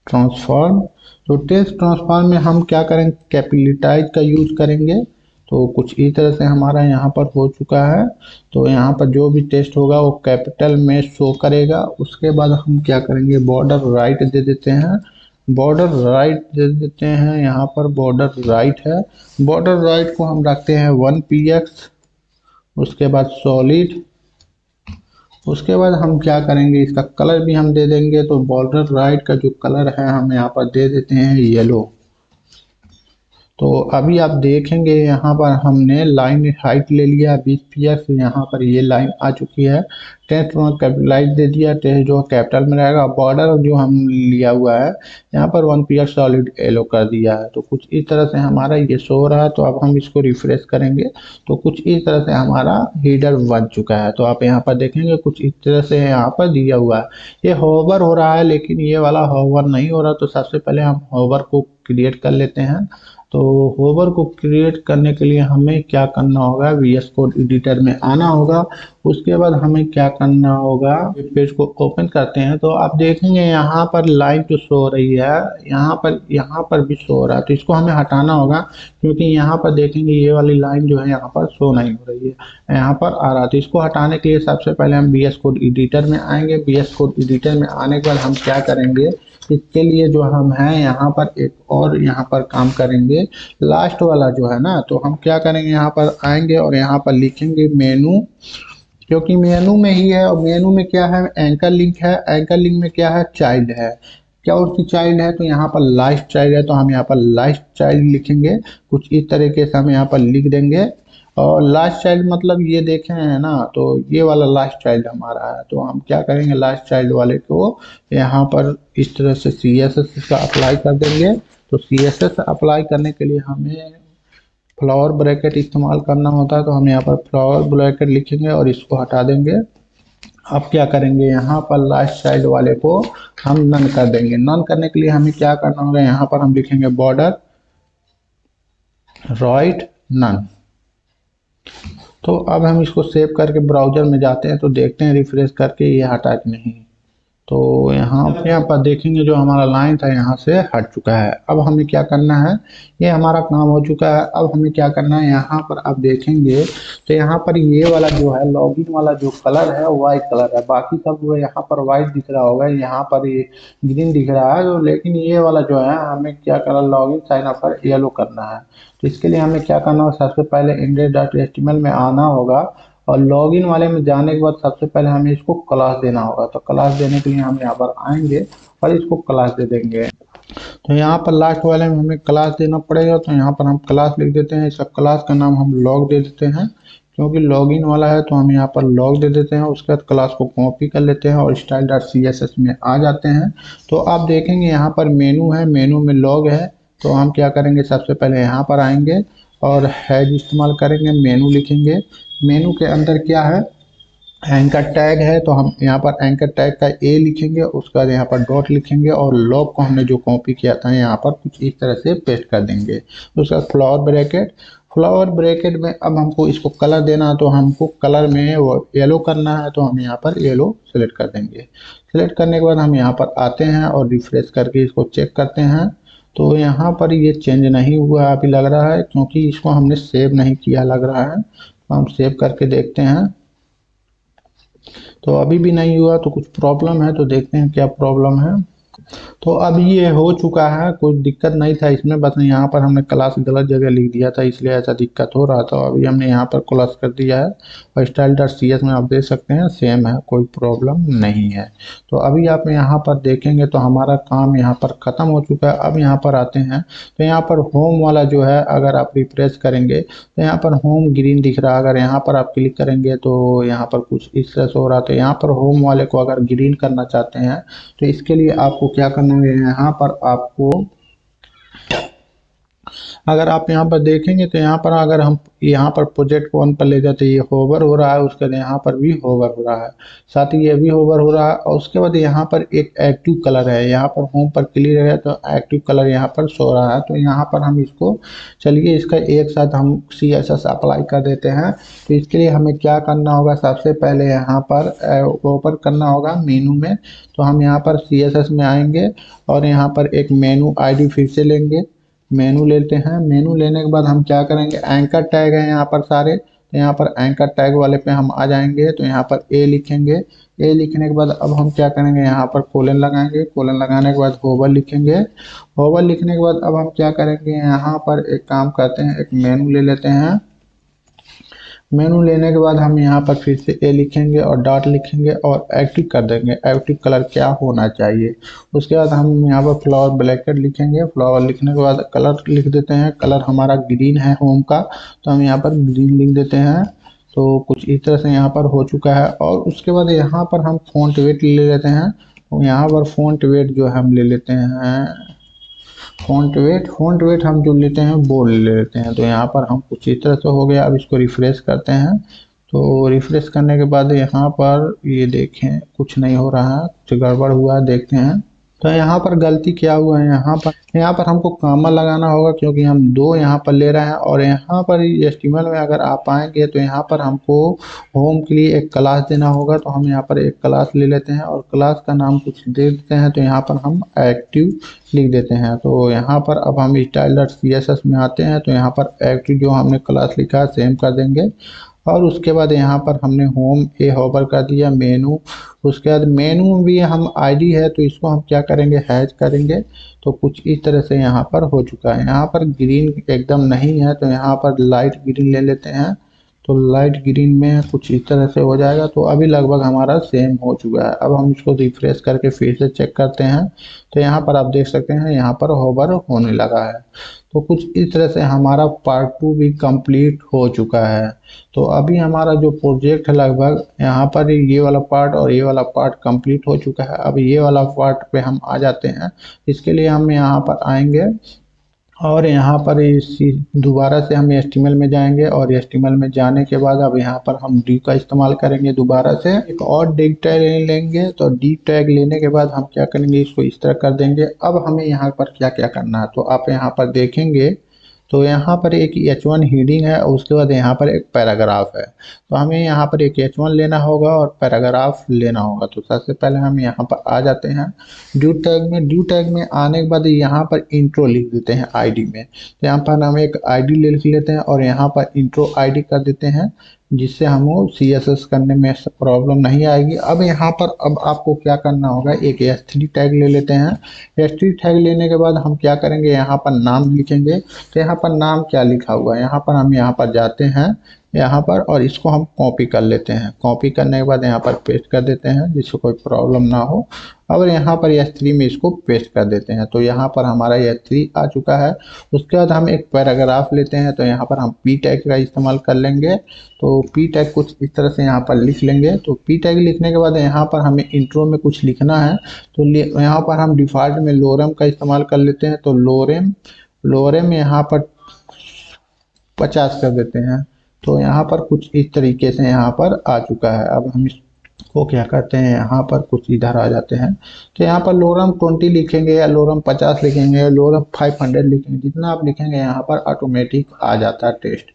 ट्रांसफॉर्म। तो टेस्ट ट्रांसफॉर्म में हम क्या करेंगे, कैपिटलाइज का यूज करेंगे। तो कुछ इस तरह से हमारा यहाँ पर हो चुका है। तो यहाँ पर जो भी टेस्ट होगा वो कैपिटल में शो करेगा। उसके बाद हम क्या करेंगे, बॉर्डर राइट दे देते हैं। यहाँ पर बॉर्डर राइट है। बॉर्डर राइट को हम रखते हैं 1px। उसके बाद सॉलिड। उसके बाद हम क्या करेंगे, इसका कलर भी हम दे देंगे। तो बॉर्डर राइट का जो कलर है हम यहाँ पर दे देते हैं येलो। तो अभी आप देखेंगे यहाँ पर हमने लाइन हाइट ले लिया 20px। यहाँ पर ये लाइन आ चुकी है। टेस्ट कैपिटलाइज दे दिया, टेस्ट जो कैपिटल में रहेगा। बॉर्डर जो हम लिया हुआ है यहाँ पर 1px सॉलिड येलो कर दिया है। तो कुछ इस तरह से हमारा ये शो हो रहा है। तो अब हम इसको रिफ्रेश करेंगे तो कुछ इस तरह से हमारा हीडर बन चुका है। तो आप यहाँ पर देखेंगे कुछ इस तरह से यहाँ पर दिया हुआ है। ये होवर हो रहा है लेकिन ये वाला होवर नहीं हो रहा। तो सबसे पहले हम होवर को क्रिएट कर लेते हैं। तो होवर को क्रिएट करने के लिए हमें क्या करना होगा, वीएस कोड एडिटर में आना होगा। उसके बाद हमें क्या करना होगा, वेब पेज को ओपन करते हैं तो आप देखेंगे यहाँ पर लाइन जो शो हो रही है, यहाँ पर भी शो हो रहा है, तो इसको हमें हटाना होगा क्योंकि यहाँ पर देखेंगे ये वाली लाइन जो है यहाँ पर शो नहीं हो रही है, यहाँ पर आ रहा है। तो इसको हटाने के लिए सबसे पहले हम वीएस कोड एडिटर में आएंगे। वीएस कोड एडिटर में आने के बाद हम क्या करेंगे, इसके लिए जो हम हैं यहाँ पर एक और यहाँ पर काम करेंगे, लास्ट वाला जो है ना, तो हम क्या करेंगे, यहाँ पर आएंगे और यहाँ पर लिखेंगे मेनू, क्योंकि मेनू में ही है और मेनू में क्या है, एंकर लिंक है, एंकर लिंक में क्या है, चाइल्ड है। क्या उसकी चाइल्ड है, तो यहाँ पर लास्ट चाइल्ड है, तो हम यहाँ पर लास्ट चाइल्ड लिखेंगे। कुछ इस तरीके से हम यहाँ पर लिख देंगे। और लास्ट चाइल्ड मतलब ये देखे हैं ना, तो ये वाला लास्ट चाइल्ड हमारा है। तो हम क्या करेंगे, लास्ट चाइल्ड वाले को यहाँ पर इस तरह से CSS का अप्लाई कर देंगे। तो CSS अप्लाई करने के लिए हमें फ्लावर ब्रैकेट इस्तेमाल करना होता है, तो हम यहाँ पर फ्लावर ब्रैकेट लिखेंगे और इसको हटा देंगे। अब क्या करेंगे, यहाँ पर लास्ट चाइल्ड वाले को हम नन कर देंगे। नन करने के लिए हमें क्या करना होगा, यहाँ पर हम लिखेंगे बॉर्डर राइट नन। तो अब हम इसको सेव करके ब्राउजर में जाते हैं तो देखते हैं रिफ्रेश करके ये हटा कि नहीं। तो यहाँ पर देखेंगे जो हमारा लाइन था यहाँ से हट चुका है। अब हमें क्या करना है, ये हमारा काम हो चुका है। अब हमें क्या करना है, यहाँ पर आप देखेंगे तो यहाँ पर ये वाला जो है लॉगिन वाला जो कलर है वाइट कलर है, बाकी सब वो यहाँ पर वाइट दिख रहा होगा, यहाँ पर ये ग्रीन दिख रहा है। तो लेकिन ये वाला जो है हमें क्या करना, लॉगिन साइन अप पर येलो करना है। तो इसके लिए हमें क्या करना होगा, सबसे पहले index.html में आना होगा और लॉगिन वाले में जाने के बाद सबसे पहले हमें इसको क्लास देना होगा। तो क्लास देने के लिए हम यहाँ पर आएंगे और इसको क्लास दे देंगे। तो यहाँ पर लास्ट वाले में हमें क्लास देना पड़ेगा, तो यहाँ पर हम क्लास लिख देते हैं। इसका क्लास का नाम हम लॉग दे देते हैं, क्योंकि लॉगिन वाला है तो हम यहाँ पर लॉग दे देते हैं। उसके बाद क्लास को कॉपी कर लेते हैं और style.css में आ जाते हैं। तो आप देखेंगे यहाँ पर मेनू है, मेनू में लॉग है। तो हम क्या करेंगे, सबसे पहले यहाँ पर आएंगे और हैज इस्तेमाल करेंगे, मेनू लिखेंगे। मेनू के अंदर क्या है, एंकर टैग है, तो हम यहाँ पर एंकर टैग का ए लिखेंगे, उसके बाद यहाँ पर डॉट लिखेंगे और लॉग को हमने जो कॉपी किया था यहाँ पर कुछ इस तरह से पेस्ट कर देंगे। उसके बाद फ्लावर ब्रैकेट में अब हमको इसको कलर देना है, तो हमको कलर में वो येलो करना है, तो हम यहाँ पर येलो सेलेक्ट कर देंगे। सेलेक्ट करने के बाद हम यहाँ पर आते हैं और रिफ्रेश करके इसको चेक करते हैं। तो यहाँ पर ये चेंज नहीं हुआ अभी लग रहा है, क्योंकि इसको हमने सेव नहीं किया लग रहा है। तो हम सेव करके देखते हैं, तो अभी भी नहीं हुआ, तो कुछ प्रॉब्लम है। तो देखते हैं क्या प्रॉब्लम है। तो अब ये हो चुका है, कोई दिक्कत नहीं था इसमें, बस यहाँ पर हमने क्लास गलत जगह लिख दिया था, इसलिए ऐसा दिक्कत हो रहा था। अभी हमने यहाँ पर क्लास कर दिया है और style.cs में आप देख सकते हैं सेम है, कोई प्रॉब्लम नहीं है। तो अभी आप यहाँ पर देखेंगे तो हमारा काम यहाँ पर ख़त्म हो चुका है। अब यहाँ पर आते हैं तो यहाँ पर होम वाला जो है, अगर आप रिफ्रेश करेंगे तो यहाँ पर होम ग्रीन दिख रहा है। अगर यहाँ पर आप क्लिक करेंगे तो यहाँ पर कुछ इस तरह से हो रहा था। यहाँ पर होम वाले को अगर ग्रीन करना चाहते हैं तो इसके लिए आपको क्या करना है, यहाँ पर आपको, अगर आप यहाँ पर देखेंगे तो यहाँ पर अगर हम यहाँ पर प्रोजेक्ट को ऑन पर ले जाते हैं, ये होवर हो रहा है, उसके बाद यहाँ पर भी होवर हो रहा है, साथ ही ये भी होवर हो रहा है। और उसके बाद यहाँ पर एक एक्टिव कलर है, यहाँ पर होम पर क्लिक है तो एक्टिव कलर यहाँ पर शो रहा है। तो यहाँ पर हम इसको, चलिए इसका एक साथ हम CSS अप्लाई कर देते हैं। तो इसके लिए हमें क्या करना होगा, सबसे पहले यहाँ पर ओपन करना होगा मेनू में। तो हम यहाँ पर CSS में आएंगे और यहाँ पर एक मेनू ID फिर से लेंगे, मेनू लेते हैं। मेनू लेने के बाद हम क्या करेंगे, एंकर टैग है यहाँ पर सारे, तो यहाँ पर एंकर टैग वाले पे हम आ जाएंगे। तो यहाँ पर ए लिखेंगे, ए लिखने के बाद अब हम क्या करेंगे, यहाँ पर कोलन लगाएंगे, कोलन लगाने के बाद होवर लिखेंगे। होवर लिखने के बाद अब हम क्या करेंगे, यहाँ पर एक काम करते हैं, एक मेनू ले लेते हैं। मेनू लेने के बाद हम यहाँ पर फिर से ए लिखेंगे और डॉट लिखेंगे और एक्टिव कर देंगे, एक्टिव कलर क्या होना चाहिए। उसके बाद हम यहाँ पर फ्लावर ब्रैकेट लिखेंगे, फ्लावर लिखने के बाद कलर लिख देते हैं। कलर हमारा ग्रीन है होम का, तो हम यहाँ पर ग्रीन लिख देते हैं। तो कुछ इस तरह से यहाँ पर हो चुका है। और उसके बाद यहाँ पर हम फॉन्ट वेट ले लेते हैं, और यहाँ पर फॉन्ट वेट जो हम ले लेते हैं, फॉन्ट वेट हम जो लेते हैं बोल्ड ले लेते हैं। तो यहाँ पर हम कुछ इस तरह से हो गया। अब इसको रिफ्रेश करते हैं, तो रिफ्रेश करने के बाद यहाँ पर ये देखें कुछ नहीं हो रहा है, कुछ गड़बड़ हुआ है, देखते हैं। तो यहाँ पर गलती क्या हुआ है, यहाँ पर हमको कॉमा लगाना होगा क्योंकि हम दो यहाँ पर ले रहे हैं। और यहाँ पर एचटीएमएल में अगर आप आएंगे तो यहाँ पर हमको होम के लिए एक क्लास देना होगा। तो हम यहाँ पर एक क्लास ले लेते हैं और क्लास का नाम कुछ दे देते हैं। तो यहाँ पर हम एक्टिव लिख देते हैं। तो यहाँ पर अब हम style.css में आते हैं। तो यहाँ पर एक्टिव जो हमने क्लास लिखा है सेम कर देंगे। और उसके बाद यहाँ पर हमने होम ए होवर कर दिया, मेनू, उसके बाद मेनू भी हम आईडी है तो इसको हम क्या करेंगे, हैज करेंगे। तो कुछ इस तरह से यहाँ पर हो चुका है। यहाँ पर ग्रीन एकदम नहीं है तो यहाँ पर लाइट ग्रीन ले लेते हैं। तो लाइट ग्रीन में कुछ इस तरह से हो जाएगा। तो अभी लगभग हमारा सेम हो चुका है। अब हम इसको रिफ्रेश करके फिर से चेक करते हैं। तो यहाँ पर आप देख सकते हैं यहाँ पर होवर होने लगा है। तो कुछ इस तरह से हमारा पार्ट 2 भी कंप्लीट हो चुका है। तो अभी हमारा जो प्रोजेक्ट है लगभग यहाँ पर ये वाला पार्ट और ये वाला पार्ट कंप्लीट हो चुका है। अब ये वाला पार्ट पे हम आ जाते हैं। इसके लिए हम यहाँ पर आएंगे और यहाँ पर इसी दोबारा से हम एचटीएमएल में जाएंगे और एचटीएमएल में जाने के बाद अब यहाँ पर हम डी का इस्तेमाल करेंगे। दोबारा से एक और डी टैग लेंगे। तो डी टैग लेने के बाद हम क्या करेंगे, इसको इस तरह कर देंगे। अब हमें यहाँ पर क्या क्या करना है, तो आप यहाँ पर देखेंगे तो यहाँ पर एक H1 हीडिंग है और उसके बाद यहाँ पर एक पैराग्राफ है। तो हमें यहाँ पर एक H1 लेना होगा और पैराग्राफ लेना होगा। तो सबसे पहले हम यहाँ पर आ जाते हैं ड्यू टैग में आने के बाद यहाँ पर इंट्रो लिख देते हैं आईडी में। तो यहाँ पर हम एक आईडी लिख लेते हैं और यहाँ पर इंट्रो आईडी कर देते हैं, जिससे हमें CSS करने में प्रॉब्लम नहीं आएगी। अब यहाँ पर अब आपको क्या करना होगा, एक S3 टैग ले लेते हैं। S3 टैग लेने के बाद हम क्या करेंगे, यहाँ पर नाम लिखेंगे। तो यहाँ पर नाम क्या लिखा हुआ है, यहाँ पर हम यहाँ पर जाते हैं यहाँ पर और इसको हम कॉपी कर लेते हैं। कॉपी करने के बाद यहाँ पर पेस्ट कर देते हैं जिससे कोई प्रॉब्लम ना हो। अब यहाँ पर S3 में इसको पेस्ट कर देते हैं। तो यहाँ पर हमारा S3 आ चुका है। उसके बाद हम एक पैराग्राफ लेते हैं। तो यहाँ पर हम P टैग का इस्तेमाल कर लेंगे। तो P टैग कुछ इस तरह से यहाँ पर लिख लेंगे। तो P टैग लिखने के बाद यहाँ पर हमें इंट्रो में कुछ लिखना है। तो यहाँ पर हम डिफ़ॉल्ट में लोरेम का इस्तेमाल कर लेते हैं। तो लोरेम यहाँ पर 50 कर देते हैं। तो यहाँ पर कुछ इस तरीके से यहाँ पर आ चुका है। अब हम इसको क्या करते हैं, यहाँ पर कुछ इधर आ जाते हैं। तो यहाँ पर लोरम 20 लिखेंगे या लोरम 50 लिखेंगे या लोरम 500 लिखेंगे, जितना आप लिखेंगे यहाँ पर ऑटोमेटिक आ जाता है टेस्ट।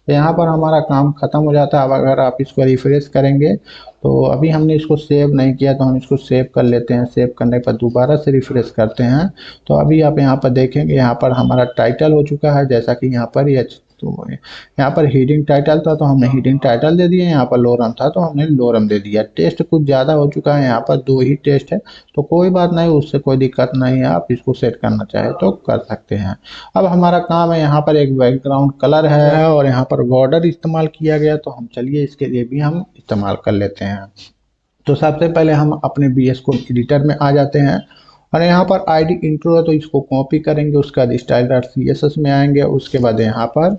तो यहाँ पर हमारा काम खत्म हो जाता है। अब अगर आप इसको रिफ्रेश करेंगे तो अभी हमने इसको सेव नहीं किया तो हम इसको सेव कर लेते हैं। सेव करने के बाद दोबारा से रिफ्रेश करते हैं। तो अभी आप यहाँ पर देखेंगे यहाँ पर हमारा टाइटल हो चुका है, जैसा कि यहाँ पर ये तो यहाँ पर हीडिंग टाइटल था तो हमने हीडिंग टाइटल दे दिया, यहाँ पर लोरम था तो हमने लोरम दे दिया। टेस्ट कुछ ज़्यादा हो चुका है, यहाँ पर 2 ही टेस्ट है। तो कोई बात नहीं, उससे कोई दिक्कत नहीं है, आप इसको सेट करना चाहे तो कर सकते हैं। अब हमारा काम है, यहाँ पर एक बैकग्राउंड कलर है और यहाँ पर बॉर्डर इस्तेमाल किया गया। तो हम चलिए इसके लिए भी हम इस्तेमाल कर लेते हैं। तो सबसे पहले हम अपने VS कोड एडिटर में आ जाते हैं और यहाँ पर आईडी इंट्रो है तो इसको कॉपी करेंगे। उसके बाद style.css में आएंगे। उसके बाद यहाँ पर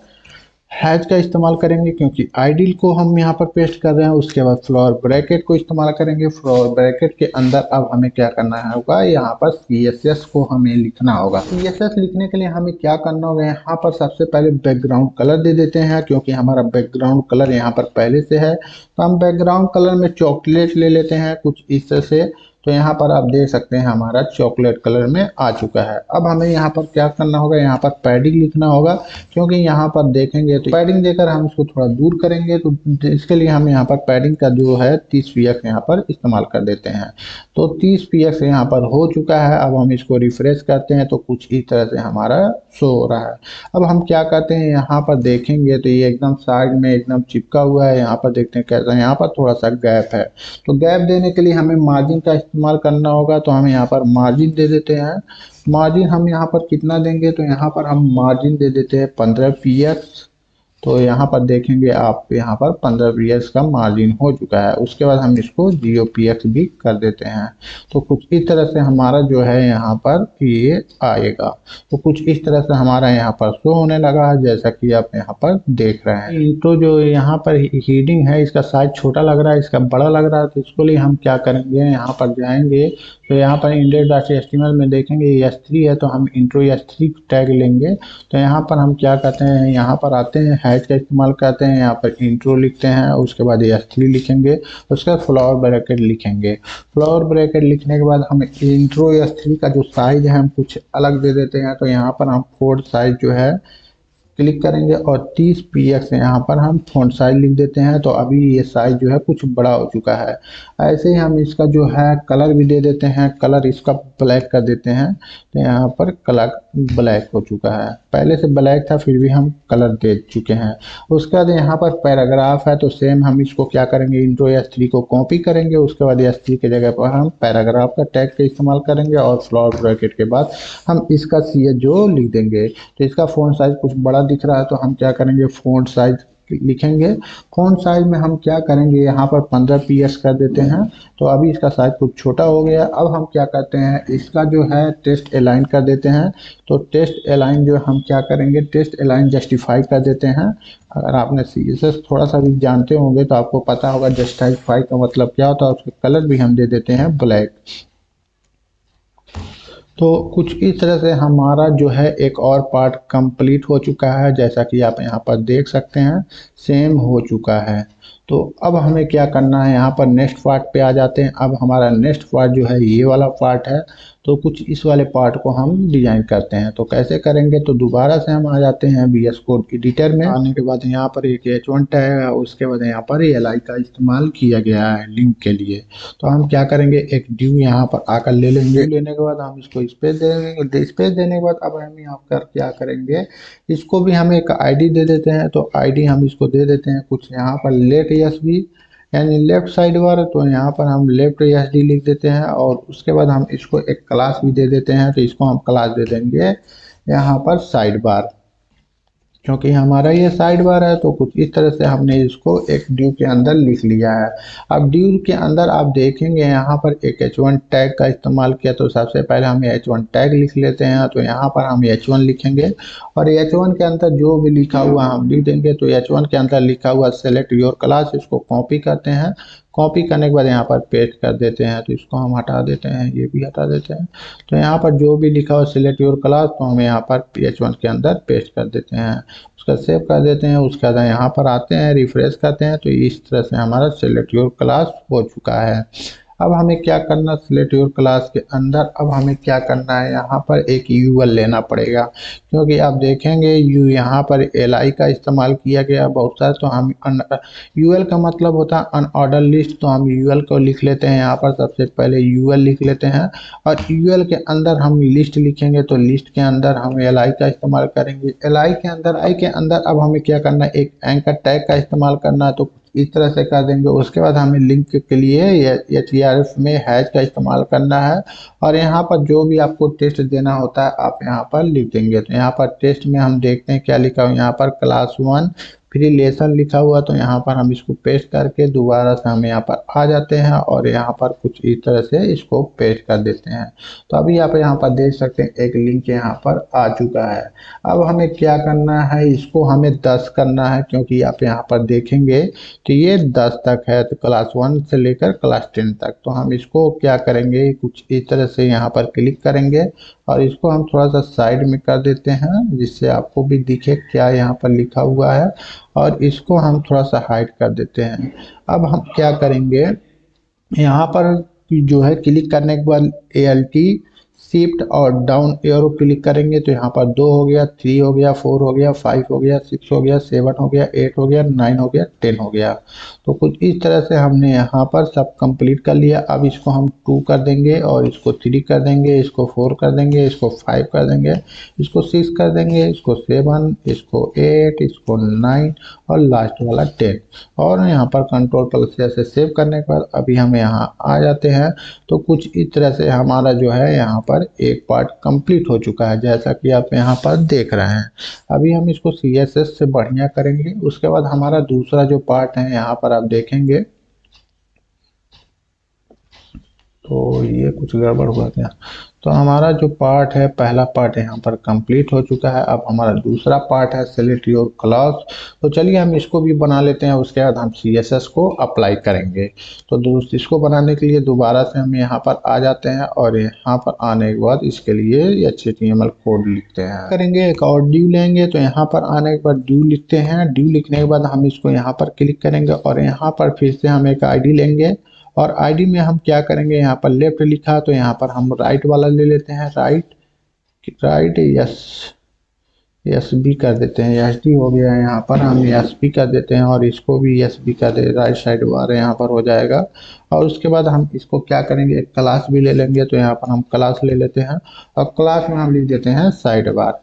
हैज का इस्तेमाल करेंगे क्योंकि आईडी को हम यहाँ पर पेस्ट कर रहे हैं। उसके बाद फ्लोर ब्रैकेट को इस्तेमाल करेंगे। फ्लोर ब्रैकेट के अंदर अब हमें क्या करना होगा, यहाँ पर CSS को हमें लिखना होगा। CSS लिखने के लिए हमें क्या करना होगा, यहाँ पर सबसे पहले बैकग्राउंड कलर दे देते हैं क्योंकि हमारा बैकग्राउंड कलर यहाँ पर पहले से है। तो हम बैकग्राउंड कलर में चॉकलेट ले लेते हैं कुछ इस तरह से। तो यहाँ पर आप देख सकते हैं हमारा चॉकलेट कलर में आ चुका है। अब हमें यहाँ पर क्या करना होगा, यहाँ पर पैडिंग लिखना होगा क्योंकि यहाँ पर देखेंगे तो पैडिंग देकर हम इसको थोड़ा दूर करेंगे। तो इसके लिए हम यहाँ पर पैडिंग का जो है 30 px यहाँ पर इस्तेमाल कर देते हैं। तो 30 px यहाँ पर हो चुका है। अब हम इसको रिफ्रेश करते हैं तो कुछ इस तरह से हमारा शो हो रहा है। अब हम क्या करते हैं, यहाँ पर देखेंगे तो ये एकदम साइड में एकदम चिपका हुआ है। यहाँ पर देखते हैं कैसा, यहाँ पर थोड़ा सा गैप है। तो गैप देने के लिए हमें मार्जिन का इस्तेमाल करना होगा। तो हम यहाँ पर मार्जिन दे देते हैं। मार्जिन हम यहाँ पर कितना देंगे, तो यहाँ पर हम मार्जिन दे देते हैं 15 px। तो यहाँ पर देखेंगे आप, यहाँ पर 15 px का मार्जिन हो चुका है। उसके बाद हम इसको 0 px भी कर देते हैं। तो कुछ इस तरह से हमारा जो है यहाँ पर ये आएगा। तो कुछ इस तरह से हमारा यहाँ पर शो होने लगा है, जैसा कि आप यहाँ पर देख रहे हैं। तो जो यहाँ पर हीडिंग है इसका साइज छोटा लग रहा है, इसका बड़ा लग रहा है। तो इसके लिए हम क्या करेंगे, यहाँ पर जाएंगे तो यहाँ पर index.html में देखेंगे S3 है तो हम इंट्रो S3 टैग लेंगे। तो यहाँ पर हम क्या करते हैं, यहाँ पर आते हैं हैच का इस्तेमाल करते हैं। यहाँ पर इंट्रो लिखते हैं, उसके बाद S3 लिखेंगे, उसके बाद फ्लावर ब्रैकेट लिखेंगे। फ्लावर ब्रैकेट लिखने के बाद हम इंट्रो S3 का जो साइज है हम कुछ अलग दे देते हैं। तो यहाँ पर हम फोर्ट साइज जो है क्लिक करेंगे और 30 px यहाँ पर हम फॉन्ट साइज लिख देते हैं। तो अभी ये साइज जो है कुछ बड़ा हो चुका है। ऐसे ही हम इसका जो है कलर भी दे देते हैं, कलर इसका ब्लैक कर देते हैं। तो यहाँ पर कलर ब्लैक हो चुका है, पहले से ब्लैक था फिर भी हम कलर दे चुके हैं। उसके बाद यहाँ पर पैराग्राफ है, तो सेम हम इसको क्या करेंगे, इंट्रो S3 को कॉपी करेंगे, उसके बाद S3 की जगह पर हम पैराग्राफ का टैग का इस्तेमाल करेंगे और फ्लावर ब्रैकेट के बाद हम इसका सी जो लिख देंगे। तो इसका फ़ॉन्ट साइज कुछ बड़ा दिख रहा है, तो हम क्या करेंगे, फ़ॉन्ट साइज लिखेंगे। फ़ॉन्ट साइज में हम क्या करेंगे, यहाँ पर 15 px कर देते हैं। तो अभी इसका साइज कुछ छोटा हो गया। अब हम क्या करते हैं, इसका जो है टेस्ट अलाइन कर देते हैं। तो टेस्ट अलाइन जो हम क्या करेंगे, टेस्ट अलाइन जस्टिफाई कर देते हैं। अगर आपने CSS थोड़ा सा भी जानते होंगे तो आपको पता होगा जस्टिफाई का मतलब क्या होता है। उसके कलर भी हम दे देते हैं ब्लैक। तो कुछ इस तरह से हमारा जो है एक और पार्ट कंप्लीट हो चुका है, जैसा कि आप यहाँ पर देख सकते हैं सेम हो चुका है। तो अब हमें क्या करना है, यहाँ पर नेक्स्ट पार्ट पे आ जाते हैं। अब हमारा नेक्स्ट पार्ट जो है ये वाला पार्ट है। तो कुछ इस वाले पार्ट को हम डिजाइन करते हैं। तो कैसे करेंगे, तो दोबारा से हम आ जाते हैं VS कोड एडिटर में। आने के बाद यहाँ पर एक H1 टैग है, उसके बाद यहाँ पर LI का इस्तेमाल किया गया है लिंक के लिए। तो हम क्या करेंगे, एक ड्यू यहाँ पर आकर ले लेंगे। लेने के बाद हम इसको स्पेस दे देंगे। स्पेस देने के बाद अब हम यहाँ पर क्या करेंगे, इसको भी हम एक ID दे देते हैं। तो ID हम इसको दे देते हैं कुछ यहाँ पर लेट यस भी, यानी लेफ्ट साइड बार। तो यहाँ पर हम लेफ्ट SD लिख देते हैं और उसके बाद हम इसको एक क्लास भी दे देते हैं। तो इसको हम क्लास दे देंगे यहाँ पर साइड बार, क्योंकि हमारा ये साइड बार है। तो कुछ इस तरह से हमने इसको एक ड्यू के अंदर लिख लिया है। अब ड्यू के अंदर आप देखेंगे यहाँ पर एक H1 टैग का इस्तेमाल किया। तो सबसे पहले हम H1 टैग लिख लेते हैं। तो यहाँ पर हम H1 लिखेंगे और H1 के अंदर जो भी लिखा हुआ हम लिख देंगे। तो H1 के अंदर लिखा हुआ सेलेक्ट योर क्लास, इसको कॉपी करते हैं। कॉपी करने के बाद यहाँ पर पेस्ट कर देते हैं। तो इसको हम हटा देते हैं, ये भी हटा देते हैं। तो यहाँ पर जो भी लिखा हो सिलेक्ट योर क्लास, तो हम यहाँ पर H1 के अंदर पेस्ट कर देते हैं, उसका सेव कर देते हैं। उसके बाद यहाँ पर आते हैं, रिफ्रेश करते हैं। तो इस तरह से हमारा सिलेक्ट योर क्लास हो चुका है। अब हमें क्या करना, सिलेक्ट योर क्लास के अंदर अब हमें क्या करना है, यहाँ पर एक UL लेना पड़ेगा। क्योंकि आप देखेंगे यहाँ पर LI का इस्तेमाल किया गया बहुत सारा। तो हम UL का मतलब होता है अनऑर्डर लिस्ट। तो हम UL को लिख लेते हैं। यहाँ पर सबसे पहले UL लिख लेते हैं और UL के अंदर हम लिस्ट लिखेंगे। तो लिस्ट के अंदर हम LI का इस्तेमाल करेंगे। LI के अंदर अब हमें क्या करना है, एक एंकर टैग का इस्तेमाल करना है। तो इस तरह से कर देंगे। उसके बाद हमें लिंक के लिए href में हैश का इस्तेमाल करना है और यहाँ पर जो भी आपको टेस्ट देना होता है आप यहाँ पर लिख देंगे। तो यहाँ पर टेस्ट में हम देखते हैं क्या लिखा हुआ, यहाँ पर क्लास 1 फ्री लेसन लिखा हुआ। तो यहाँ पर हम इसको पेस्ट करके दोबारा से हम यहाँ पर आ जाते हैं और यहाँ पर कुछ इस तरह से इसको पेस्ट कर देते हैं। तो अभी आप यहाँ पर देख सकते हैं एक लिंक यहाँ पर आ चुका है। अब हमें क्या करना है, इसको हमें 10 करना है, क्योंकि आप यहाँ पर देखेंगे तो ये 10 तक है। तो क्लास 1 से लेकर क्लास 10 तक। तो हम इसको क्या करेंगे, कुछ इस तरह से यहाँ पर क्लिक करेंगे और इसको हम थोड़ा सा साइड में कर देते हैं, जिससे आपको भी दिखे क्या यहाँ पर लिखा हुआ है। और इसको हम थोड़ा सा हाइड कर देते हैं। अब हम क्या करेंगे, यहाँ पर जो है क्लिक करने के बाद ALT शिफ्ट और डाउन एरो क्लिक करेंगे। तो यहाँ पर 2 हो गया, 3 हो गया, 4 हो गया, 5 हो गया, 6 हो गया, 7 हो गया, 8 हो गया, 9 हो गया, 10 हो गया। तो कुछ इस तरह से हमने यहाँ पर सब कंप्लीट कर लिया। अब इसको हम 2 कर देंगे और इसको 3 कर देंगे, इसको 4 कर देंगे, इसको 5 कर देंगे, इसको 6 कर देंगे, इसको 7, इसको 8, इसको 9 और लास्ट वाला 10। और यहाँ पर कंट्रोल+ से सेव करने के बाद अभी हम यहाँ आ जाते हैं। तो कुछ इस तरह से हमारा जो है यहाँ पर एक पार्ट कंप्लीट हो चुका है, जैसा कि आप यहाँ पर देख रहे हैं। अभी हम इसको CSS से बढ़िया करेंगे। उसके बाद हमारा दूसरा जो पार्ट है यहाँ पर आप देखेंगे, तो ये कुछ गड़बड़ हुआ क्या, तो हमारा जो पार्ट है, पहला पार्ट यहाँ पर कंप्लीट हो चुका है। अब हमारा दूसरा पार्ट है सेलेक्ट योर क्लास। तो चलिए हम इसको भी बना लेते हैं, उसके बाद हम CSS को अप्लाई करेंगे। तो दोस्त इसको बनाने के लिए दोबारा से हम यहाँ पर आ जाते हैं और यहाँ पर आने के बाद इसके लिए HTML कोड लिखते हैं। करेंगे एक और ड्यू लेंगे, तो यहाँ पर आने के बाद ड्यू लिखते हैं। ड्यू लिखने के बाद हम इसको यहाँ पर क्लिक करेंगे और यहाँ पर फिर से हम एक ID लेंगे और आईडी में हम क्या करेंगे, यहाँ पर लेफ्ट लिखा तो यहाँ पर हम राइट वाला ले लेते हैं। राइट यस यस भी कर देते हैं, यस डी हो गया। यहाँ पर हम यस भी कर देते हैं और इसको भी यस भी कर दे, राइट साइड बार यहाँ पर हो जाएगा। और उसके बाद हम इसको क्या करेंगे, एक क्लास भी ले लेंगे। तो यहाँ पर हम क्लास ले लेते हैं और क्लास में हम लिख देते हैं साइड बार।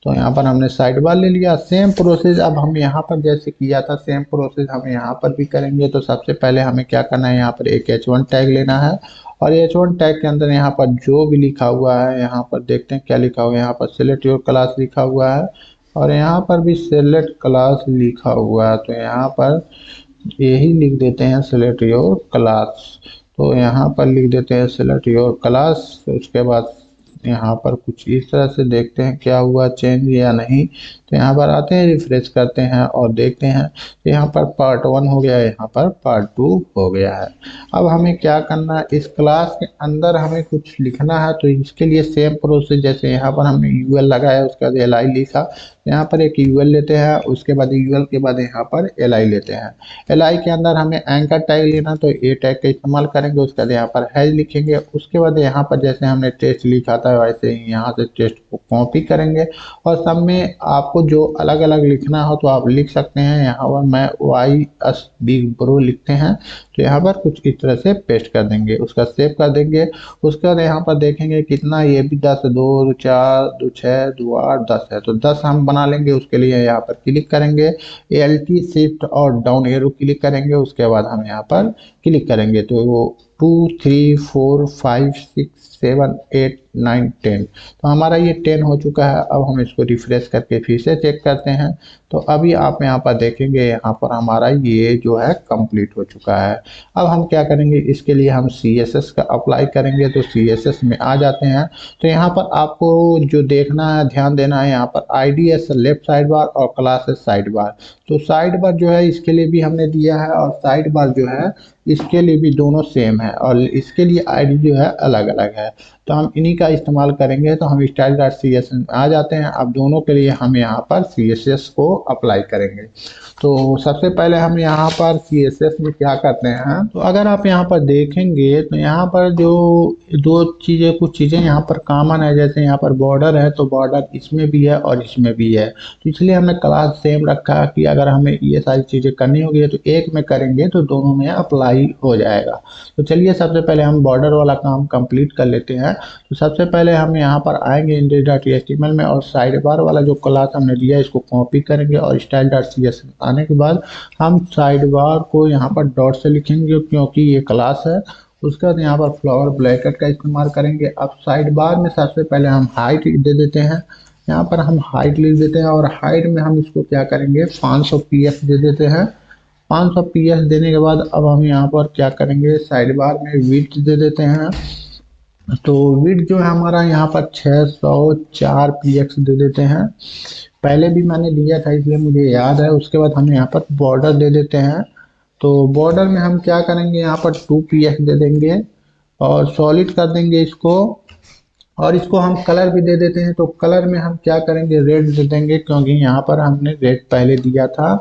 तो यहाँ पर हमने साइड बार ले लिया। सेम प्रोसेस अब हम यहाँ पर जैसे किया था, सेम प्रोसेस हम यहाँ पर भी करेंगे। तो सबसे पहले हमें क्या करना है, यहाँ पर एक H1 टैग लेना है और H1 टैग के अंदर यहाँ पर जो भी लिखा हुआ है, यहाँ पर देखते हैं क्या लिखा हुआ है। यहाँ पर सिलेक्ट योर क्लास लिखा हुआ है और यहाँ पर भी सिलेक्ट क्लास लिखा हुआ है। तो यहाँ पर यही लिख देते हैं सिलेक्ट योर क्लास। तो यहाँ पर लिख देते हैं सिलेक्ट योर क्लास। उसके बाद यहाँ पर कुछ इस तरह से देखते हैं क्या हुआ चेंज या नहीं। तो यहाँ पर आते हैं, रिफ्रेश करते हैं और देखते हैं तो यहाँ पर पार्ट 1 हो गया है, यहाँ पर पार्ट 2 हो गया है। अब हमें क्या करना है, इस क्लास के अंदर हमें कुछ लिखना है। तो इसके लिए सेम प्रोसेस, जैसे यहाँ पर हमने UL लगाया, उसके बाद LI लिखा। यहाँ पर एक UL लेते हैं, उसके बाद UL के बाद यहाँ पर LI लेते हैं। LI के अंदर हमें एंकर टैग लेना, तो ए टैग का इस्तेमाल करेंगे। उसके बाद यहाँ पर हैज लिखेंगे। उसके बाद यहाँ पर जैसे हमने टेस्ट लिखा था वैसे ही यहाँ से टेस्ट को कॉपी करेंगे और सब में आपको जो अलग अलग लिखना हो तो आप लिख सकते हैं। यहाँ पर मैं YS बिग ब्रो लिखते हैं, तो यहाँ पर कुछ इस तरह से पेस्ट कर देंगे, उसका सेव कर देंगे। उसके बाद यहाँ पर देखेंगे कितना, ये भी 10, 2, 4, 2, 6, 2, 8, 10 है। तो 10 हम बना लेंगे। उसके लिए यहाँ पर क्लिक करेंगे, ALT शिफ्ट और डाउन एरो क्लिक करेंगे। उसके बाद हम यहाँ पर क्लिक करेंगे तो वो 2, 3, 4, 5, 6, 7, 8, 9, 10। तो हमारा ये 10 हो चुका है। अब हम इसको रिफ्रेश करके फिर से चेक करते हैं। तो अभी आप यहाँ पर देखेंगे, यहाँ पर हमारा ये जो है कंप्लीट हो चुका है। अब हम क्या करेंगे, इसके लिए हम CSS का अप्लाई करेंगे। तो CSS में आ जाते हैं। तो यहाँ पर आपको जो देखना है, ध्यान देना है, यहाँ पर ID है लेफ्ट साइड बार और क्लास है साइड बार। तो साइड बार जो है इसके लिए भी हमने दिया है और साइड बार जो है इसके लिए भी दोनों सेम है और इसके लिए ID जो है अलग अलग है। तो हम इन्हीं का इस्तेमाल करेंगे। तो हम style.css में आ जाते हैं। अब दोनों के लिए हम यहाँ पर CSS को अप्लाई करेंगे। तो सबसे पहले हम यहाँ पर CSS में क्या करते हैं, तो अगर आप यहाँ पर देखेंगे तो यहाँ पर जो कुछ चीज़ें यहाँ पर कॉमन है। जैसे यहाँ पर बॉर्डर है, तो बॉर्डर इसमें भी है और इसमें भी है। तो इसलिए हमने क्लास सेम रखा कि अगर हमें ये सारी चीज़ें करनी होगी तो एक में करेंगे तो दोनों में अप्लाई हो जाएगा। तो चलिए सबसे पहले हम बॉर्डर वाला काम कंप्लीट कर लेते हैं। तो सबसे पहले हम यहाँ पर आएंगे index.html में और साइड बार वाला जो क्लास हमने दिया इसको कॉपी करेंगे और style.cs आने के बाद हम साइड बार को यहाँ पर डॉट से लिखेंगे क्योंकि ये क्लास है। उसके बाद यहाँ पर फ्लावर ब्रैकेट का इस्तेमाल करेंगे। अब साइड बार में सबसे पहले हम हाइट दे देते हैं। यहाँ पर हम हाइट लिख देते हैं और हाइट में हम इसको क्या करेंगे, 500 px दे देते हैं। 500 px देने के बाद अब हम यहाँ पर क्या करेंगे, साइड बार में विड्थ दे देते हैं। तो विड्थ जो है हमारा यहाँ पर 604 px दे देते हैं। पहले भी मैंने दिया था इसलिए मुझे याद है। उसके बाद हम यहाँ पर बॉर्डर दे देते हैं। तो बॉर्डर में हम क्या करेंगे, यहाँ पर 2 px दे देंगे और सॉलिड कर देंगे इसको। और इसको हम कलर भी दे देते हैं। तो कलर में हम क्या करेंगे, रेड दे देंगे क्योंकि यहाँ पर हमने रेड पहले दिया था।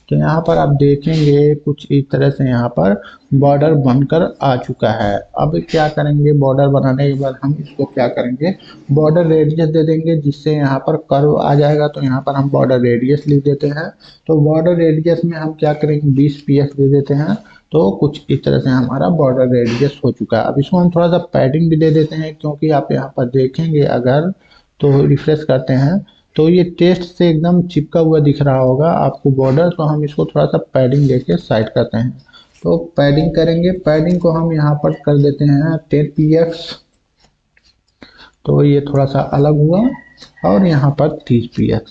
तो यहाँ पर आप देखेंगे कुछ इस तरह से यहाँ पर बॉर्डर बनकर आ चुका है। अब क्या करेंगे, बॉर्डर बनाने के बाद हम इसको क्या करेंगे, बॉर्डर रेडियस दे देंगे जिससे यहाँ पर कर्व आ जाएगा। तो यहाँ पर हम बॉर्डर रेडियस लिख देते हैं। तो बॉर्डर रेडियस में हम क्या करेंगे, 20 px दे देते हैं। तो कुछ इस तरह से हमारा बॉर्डर रेडियस हो चुका है। अब इसको हम थोड़ा सा पैडिंग भी दे देते हैं क्योंकि आप यहाँ पर देखेंगे अगर तो रिफ्रेश करते हैं तो ये टेस्ट से एकदम चिपका हुआ दिख रहा होगा आपको बॉर्डर। तो हम इसको थोड़ा सा पैडिंग देके साइड करते हैं। तो पैडिंग करेंगे, पैडिंग को हम यहाँ पर कर देते हैं 10 px। तो ये थोड़ा सा अलग हुआ और यहाँ पर 30 px।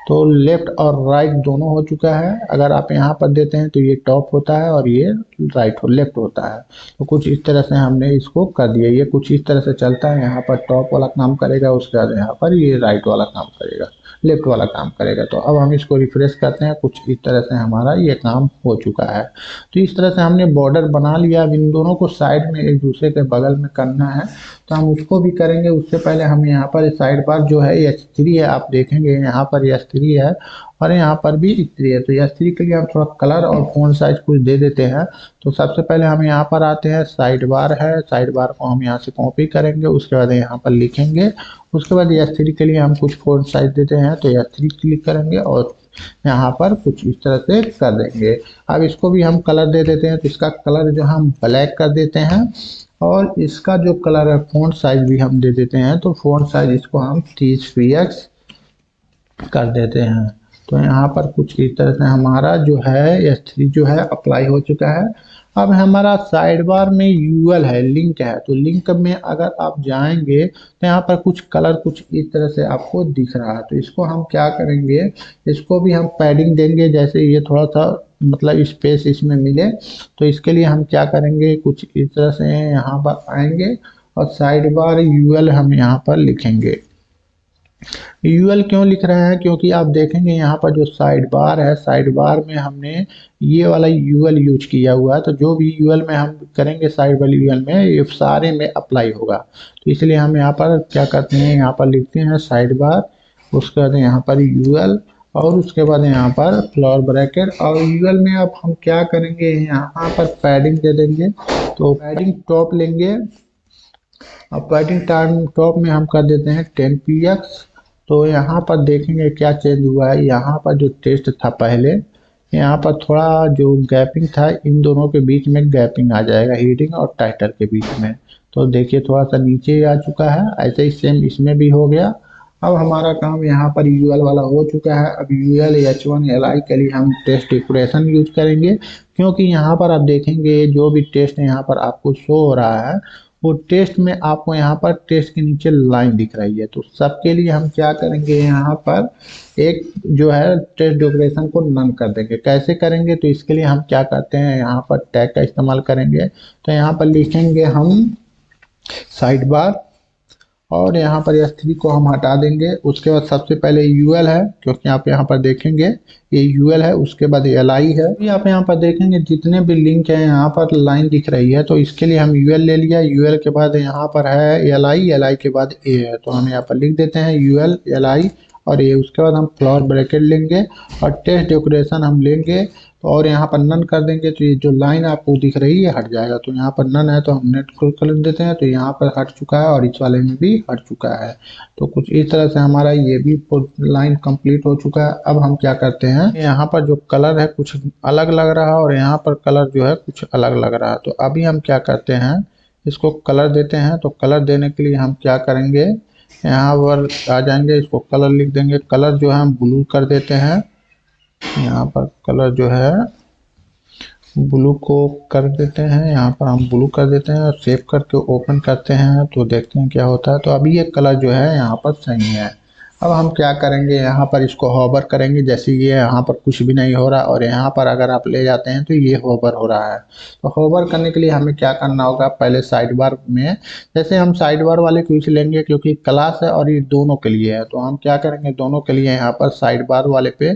तो लेफ्ट और राइट दोनों हो चुका है। अगर आप यहाँ पर देते हैं तो ये टॉप होता है और ये लेफ्ट होता है। तो कुछ इस तरह से हमने इसको कर दिया। ये कुछ इस तरह से चलता है, यहाँ पर टॉप वाला काम करेगा, उसके बाद यहाँ पर ये राइट वाला काम करेगा, लेफ्ट वाला काम करेगा। तो अब हम इसको रिफ्रेश करते हैं, कुछ इस तरह से हमारा ये काम हो चुका है। तो इस तरह से हमने बॉर्डर बना लिया। अब इन दोनों को साइड में एक दूसरे के बगल में करना है, तो हम उसको भी करेंगे। उससे पहले हम यहाँ पर साइड बार जो है H3 है, आप देखेंगे यहाँ पर H3 है और यहाँ पर भी H3 है। तो H3 के लिए हम थोड़ा कलर और फॉन्ट साइज कुछ दे देते हैं। तो सबसे पहले हम यहाँ पर आते हैं, साइड बार है, साइड बार को हम यहाँ से कॉपी करेंगे, उसके बाद यहाँ पर लिखेंगे। उसके बाद H3 के लिए हम कुछ फॉन्ट साइज देते हैं, तो H3 क्लिक करेंगे और यहाँ पर कुछ इस तरह से कर देंगे। अब इसको भी हम कलर दे देते हैं, तो इसका कलर जो हम ब्लैक कर देते हैं और इसका जो कलर है फॉन्ट साइज भी हम दे देते हैं। तो फॉन्ट साइज इसको हम 30 कर देते हैं। तो यहाँ पर कुछ इस तरह से हमारा जो है H3 जो है अप्लाई हो चुका है। अब हमारा साइड बार में यूएल है, लिंक है। तो लिंक में अगर आप जाएंगे तो यहाँ पर कुछ कलर कुछ इस तरह से आपको दिख रहा है। तो इसको हम क्या करेंगे, इसको भी हम पैडिंग देंगे, जैसे ये थोड़ा सा मतलब स्पेस इसमें मिले। तो इसके लिए हम क्या करेंगे, कुछ इस तरह से यहाँ पर आएंगे और साइड बार यूएल हम यहाँ पर लिखेंगे। यूएल क्यों लिख रहे हैं, क्योंकि आप देखेंगे यहाँ पर जो साइड बार है, साइड बार में हमने ये वाला यूएल यूज किया हुआ है। तो जो भी यूएल में हम करेंगे साइड वाले यूएल में, ये सारे में अप्लाई होगा। तो इसलिए हम यहाँ पर क्या करते हैं, यहाँ पर लिखते हैं साइड बार, उसके बाद यहाँ पर यूएल और उसके बाद यहाँ पर फ्लोर ब्रैकेट। और यूएल में अब हम क्या करेंगे, यहाँ पर पैडिंग दे देंगे। तो पैडिंग टॉप लेंगे, अब पैडिंग टाइम टॉप में हम कर देते हैं 10 px। तो यहाँ पर देखेंगे क्या चेंज हुआ है। यहाँ पर जो टेस्ट था पहले, यहाँ पर थोड़ा जो गैपिंग था, इन दोनों के बीच में गैपिंग आ जाएगा, हीडिंग और टाइटल के बीच में। तो देखिए थोड़ा सा नीचे आ चुका है, ऐसे ही सेम इसमें भी हो गया। अब हमारा काम यहाँ पर यूएल वाला हो चुका है। अब यूएल H1 LI के लिए हम टेस्ट डेकोरेशन यूज करेंगे, क्योंकि यहाँ पर आप देखेंगे जो भी टेस्ट यहाँ पर आपको शो हो रहा है, वो टेस्ट में आपको यहाँ पर टेस्ट के नीचे लाइन दिख रही है। तो सबके लिए हम क्या करेंगे, यहाँ पर एक जो है टेस्ट डेकोरेशन को नन कर देंगे। कैसे करेंगे, तो इसके लिए हम क्या करते हैं, यहाँ पर टैग का इस्तेमाल करेंगे। तो यहाँ पर लिखेंगे हम साइड बार और यहाँ पर H3 को हम हटा देंगे। उसके बाद सबसे पहले यूएल है, क्योंकि आप यहाँ पर देखेंगे ये यूएल है, उसके बाद LI है। अभी आप यहाँ पर देखेंगे जितने भी लिंक हैं यहाँ पर लाइन दिख रही है। तो इसके लिए हम यूएल ले लिया, यूएल के बाद यहाँ पर है LI के बाद A है। तो हम यहाँ पर लिख देते हैं यूएल LI और ये। उसके बाद हम फ्लोर ब्रैकेट लेंगे और टेस्ट डेकोरेशन हम लेंगे और यहाँ पर नन कर देंगे। तो ये जो लाइन आपको दिख रही है हट जाएगा। तो यहाँ पर नन है तो हम नेट कर देते हैं, तो यहाँ पर हट चुका है और इस वाले में भी हट चुका है। तो कुछ इस तरह से हमारा ये भी लाइन कंप्लीट हो चुका है। अब हम क्या करते हैं, यहाँ पर जो कलर है कुछ अलग लग रहा है और यहाँ पर कलर जो है कुछ अलग लग रहा है। तो अभी हम क्या करते हैं, इसको कलर देते हैं। तो कलर देने के लिए हम क्या करेंगे, यहाँ पर आ जाएंगे, इसको कलर लिख देंगे। कलर जो है हम ब्लू कर देते हैं। यहाँ पर कलर जो है ब्लू को कर देते हैं, यहाँ पर हम ब्लू कर देते हैं और सेव करके ओपन करते हैं। तो देखते हैं क्या होता है। तो अभी ये कलर जो है यहाँ पर सही है। अब हम क्या करेंगे, यहाँ पर इसको होवर करेंगे। जैसे ये यहाँ पर कुछ भी नहीं हो रहा और यहाँ पर अगर आप ले जाते हैं तो ये होवर हो रहा है। तो होवर करने के लिए हमें क्या करना होगा, पहले साइड बार में, जैसे हम साइड बार वाले क्विज लेंगे क्योंकि क्लास है और ये दोनों के लिए है। तो हम क्या करेंगे, दोनों के लिए यहाँ पर साइड बार वाले पे,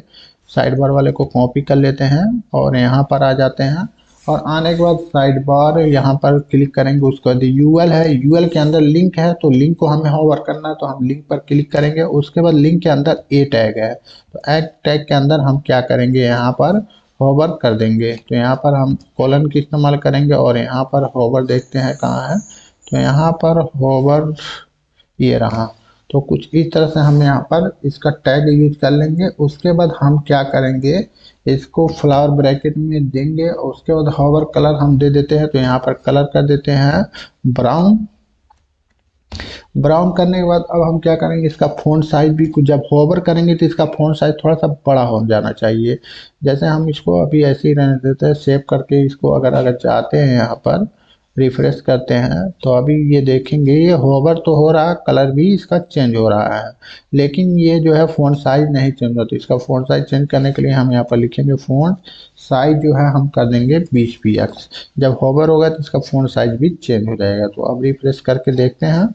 साइड बार वाले को कॉपी कर लेते हैं और यहाँ पर आ जाते हैं। और आने के बाद साइड बार यहाँ पर क्लिक करेंगे। उसके बाद यूएल है, यूएल के अंदर लिंक है, तो लिंक को हमें होवर करना है। तो हम लिंक पर क्लिक करेंगे। उसके बाद लिंक के अंदर ए टैग है, तो ए टैग के अंदर हम क्या करेंगे, यहाँ पर होवर कर देंगे। तो यहाँ पर हम कॉलन की इस्तेमाल करेंगे और यहाँ पर होवर देखते हैं कहाँ है। तो यहाँ पर होवर ये रहा। तो कुछ इस तरह से हम यहाँ पर इसका टैग यूज कर लेंगे। उसके बाद हम क्या करेंगे, इसको फ्लावर ब्रैकेट में देंगे। उसके बाद होवर कलर हम दे देते हैं। तो यहाँ पर कलर कर देते हैं ब्राउन। ब्राउन करने के बाद अब हम क्या करेंगे, इसका फ़ॉन्ट साइज भी कुछ, जब होवर करेंगे तो इसका फ़ॉन्ट साइज थोड़ा सा बड़ा हो जाना चाहिए। जैसे हम इसको अभी ऐसे ही रहने देते हैं, सेव करके इसको अगर चाहते हैं यहाँ पर रिफ्रेश करते हैं तो अभी ये देखेंगे ये होवर तो हो रहा है, कलर भी इसका चेंज हो रहा है, लेकिन ये जो है फ़ॉन्ट साइज नहीं चेंज होता। तो इसका फ़ॉन्ट साइज चेंज करने के लिए हम यहाँ पर लिखेंगे फ़ॉन्ट साइज जो है हम कर देंगे 20 px। जब होवर होगा तो इसका फ़ॉन्ट साइज भी चेंज हो जाएगा। तो अब रिफ्रेश करके देखते हैं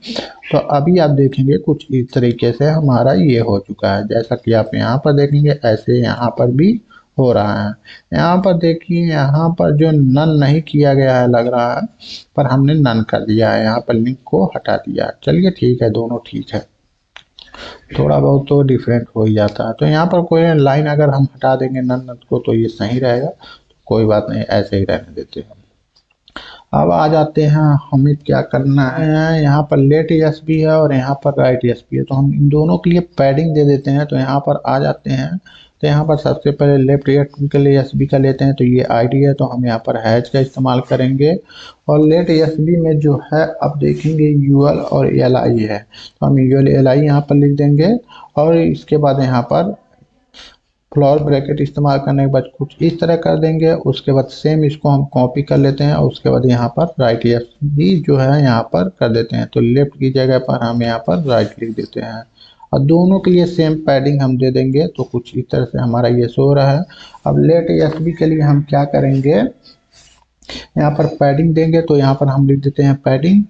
तो अभी आप देखेंगे कुछ इस तरीके से हमारा ये हो चुका है। जैसा कि आप यहाँ पर देखेंगे ऐसे यहाँ पर भी हो रहा है। यहाँ पर देखिए यहाँ पर जो नन नहीं किया गया है लग रहा है, पर हमने नन कर दिया है, यहाँ पर लिंक को हटा दिया। चलिए ठीक है, दोनों ठीक है, थोड़ा बहुत तो डिफरेंट हो ही जाता है। तो यहाँ पर कोई लाइन अगर हम हटा देंगे नन नन को तो ये सही रहेगा, तो कोई बात नहीं, ऐसे ही रहने देते हैं। अब आ जाते हैं हमें क्या करना है। यहाँ पर लेट एस भी है और यहाँ पर राइट एस भी है, तो हम इन दोनों के लिए पैडिंग दे देते हैं। तो यहाँ पर आ जाते हैं, तो यहाँ पर सबसे पहले लेफ्ट एस के लिए एस बी का लेते हैं, तो ये आईडी है, तो हम यहाँ पर हैज का इस्तेमाल करेंगे। और लेट एस बी में जो है अब देखेंगे यूएल और एल आई है, तो हम यूएल एल आई यहाँ पर लिख देंगे। और इसके बाद यहाँ पर फ्लोर ब्रैकेट इस्तेमाल करने के बाद कुछ इस तरह कर देंगे। उसके बाद सेम इसको हम कॉपी कर लेते हैं और उसके बाद यहाँ पर राइट एस भी जो है यहाँ पर कर देते हैं। तो लेफ्ट की जगह पर हम यहाँ पर राइट लिख देते हैं और दोनों के लिए सेम पैडिंग हम दे देंगे। तो कुछ इस तरह से हमारा ये शो हो रहा है। अब लेट एस बी के लिए हम क्या करेंगे, यहाँ पर पैडिंग देंगे, तो यहाँ पर हम लिख देते हैं पैडिंग।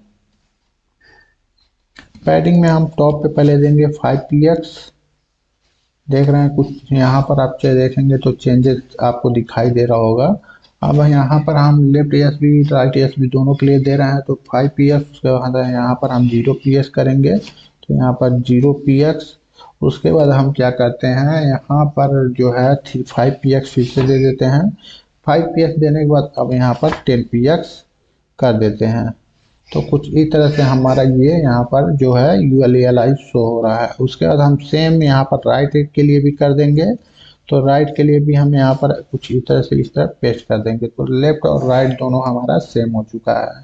पैडिंग में हम टॉप पे पहले देंगे 5px। देख रहे हैं कुछ यहाँ पर आप देखेंगे तो चेंजेस आपको दिखाई दे रहा होगा। अब यहाँ पर हम left S B right S B दोनों के लिए दे रहे हैं, तो 5px के बाद यहाँ पर हम 0px करेंगे, तो यहाँ पर 0px। उसके बाद हम क्या करते हैं, यहाँ पर जो है 5px फिर से दे देते हैं। 5px देने के बाद अब यहाँ पर 10px कर देते हैं। तो कुछ इस तरह से हमारा ये यहाँ पर जो है ULELI शो हो रहा है। उसके बाद हम सेम यहाँ पर राइट के लिए भी कर देंगे, तो राइट के लिए भी हम यहाँ पर कुछ इस तरह से इस तरह पेस्ट कर देंगे। तो लेफ्ट और राइट दोनों हमारा सेम हो चुका है।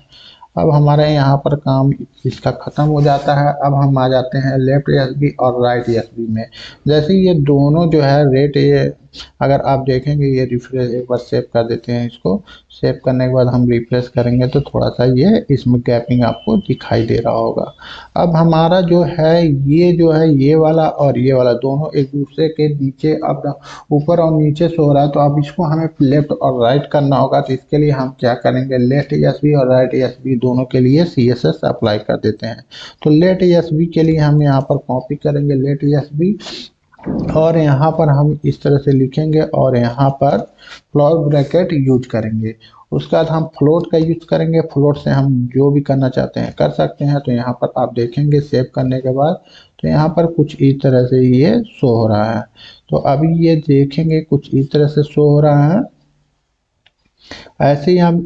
अब हमारे यहाँ पर काम इसका ख़त्म हो जाता है। अब हम आ जाते हैं लेफ्ट एस बी और राइट एस बी में। जैसे ये दोनों जो है रेट, ये अगर आप देखेंगे ये रिफ्रेश एक बार सेव कर देते हैं, इसको सेव करने के बाद हम रिफ्रेश करेंगे तो थोड़ा सा ये इसमें गैपिंग आपको दिखाई दे रहा होगा। अब हमारा जो है ये वाला और ये वाला दोनों एक दूसरे के नीचे अब ऊपर और नीचे से हो रहा है। तो अब इसको हमें लेफ्ट और राइट करना होगा। तो इसके लिए हम क्या करेंगे, लेफ्ट एस बी और राइट एस बी दोनों के लिए CSS अप्लाई कर देते हैं। तो लेट एस बी के लिए हम यहाँ पर कॉपी करेंगे लेट एस बी और यहाँ पर हम इस तरह से लिखेंगे और यहाँ पर फ्लोर ब्रैकेट यूज करेंगे। उसके बाद हम फ्लोट का यूज करेंगे। फ्लोट से हम जो भी करना चाहते हैं कर सकते हैं। तो यहाँ पर आप देखेंगे सेव करने के बाद तो यहाँ पर कुछ इस तरह से ये शो हो रहा है। तो अभी ये देखेंगे कुछ इस तरह से शो हो रहा है। ऐसे ही हम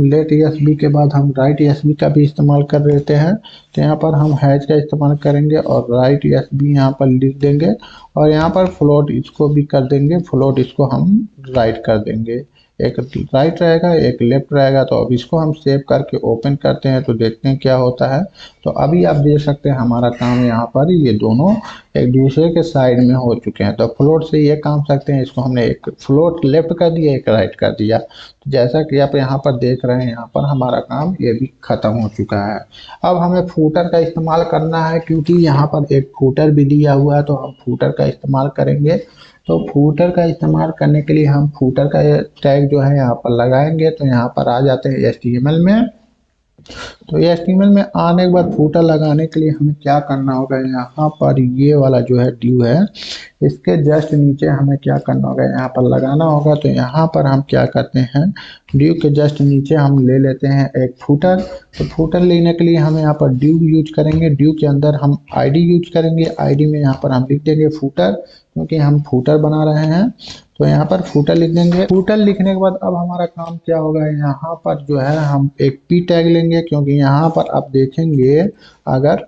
लेट एस बी के बाद हम राइट एस बी का भी इस्तेमाल कर लेते हैं। तो यहाँ पर हम हैज का इस्तेमाल करेंगे और राइट एस बी यहाँ पर लिख देंगे और यहाँ पर फ्लोट इसको भी कर देंगे। फ्लोट इसको हम राइट कर देंगे, एक राइट रहेगा एक लेफ्ट रहेगा। तो अब इसको हम सेव करके ओपन करते हैं तो देखते हैं क्या होता है। तो अभी आप देख सकते हैं हमारा काम यहाँ पर ये दोनों एक दूसरे के साइड में हो चुके हैं। तो फ्लोट से ये काम सकते हैं, इसको हमने एक फ्लोट लेफ्ट कर दिया एक राइट कर दिया। तो जैसा कि आप यहाँ पर देख रहे हैं यहाँ पर हमारा काम ये भी खत्म हो चुका है। अब हमें फूटर का इस्तेमाल करना है, क्योंकि यहाँ पर एक फूटर भी दिया हुआ है, तो हम फूटर का इस्तेमाल करेंगे। तो फूटर का इस्तेमाल करने के लिए हम फूटर का टैग जो है यहाँ पर लगाएंगे। तो यहाँ पर आ जाते हैं HTML में। तो HTML में आने के बाद फूटर लगाने के लिए हमें क्या करना होगा, यहाँ पर ये वाला जो है ड्यू है इसके जस्ट नीचे हमें क्या करना होगा, यहाँ पर लगाना होगा। तो यहाँ पर हम क्या करते हैं, ड्यू के जस्ट नीचे हम ले लेते हैं एक फूटर। तो फूटर लेने के लिए हम यहाँ पर ड्यू यूज करेंगे। ड्यू के अंदर हम ID यूज करेंगे। ID में यहाँ पर हम लिख देंगे फूटर, क्योंकि हम फूटर बना रहे हैं। तो यहाँ पर फूटर लिख देंगे। फूटर लिखने के बाद अब हमारा काम क्या होगा, यहाँ पर जो है हम एक P टैग लेंगे, क्योंकि यहाँ पर आप देखेंगे अगर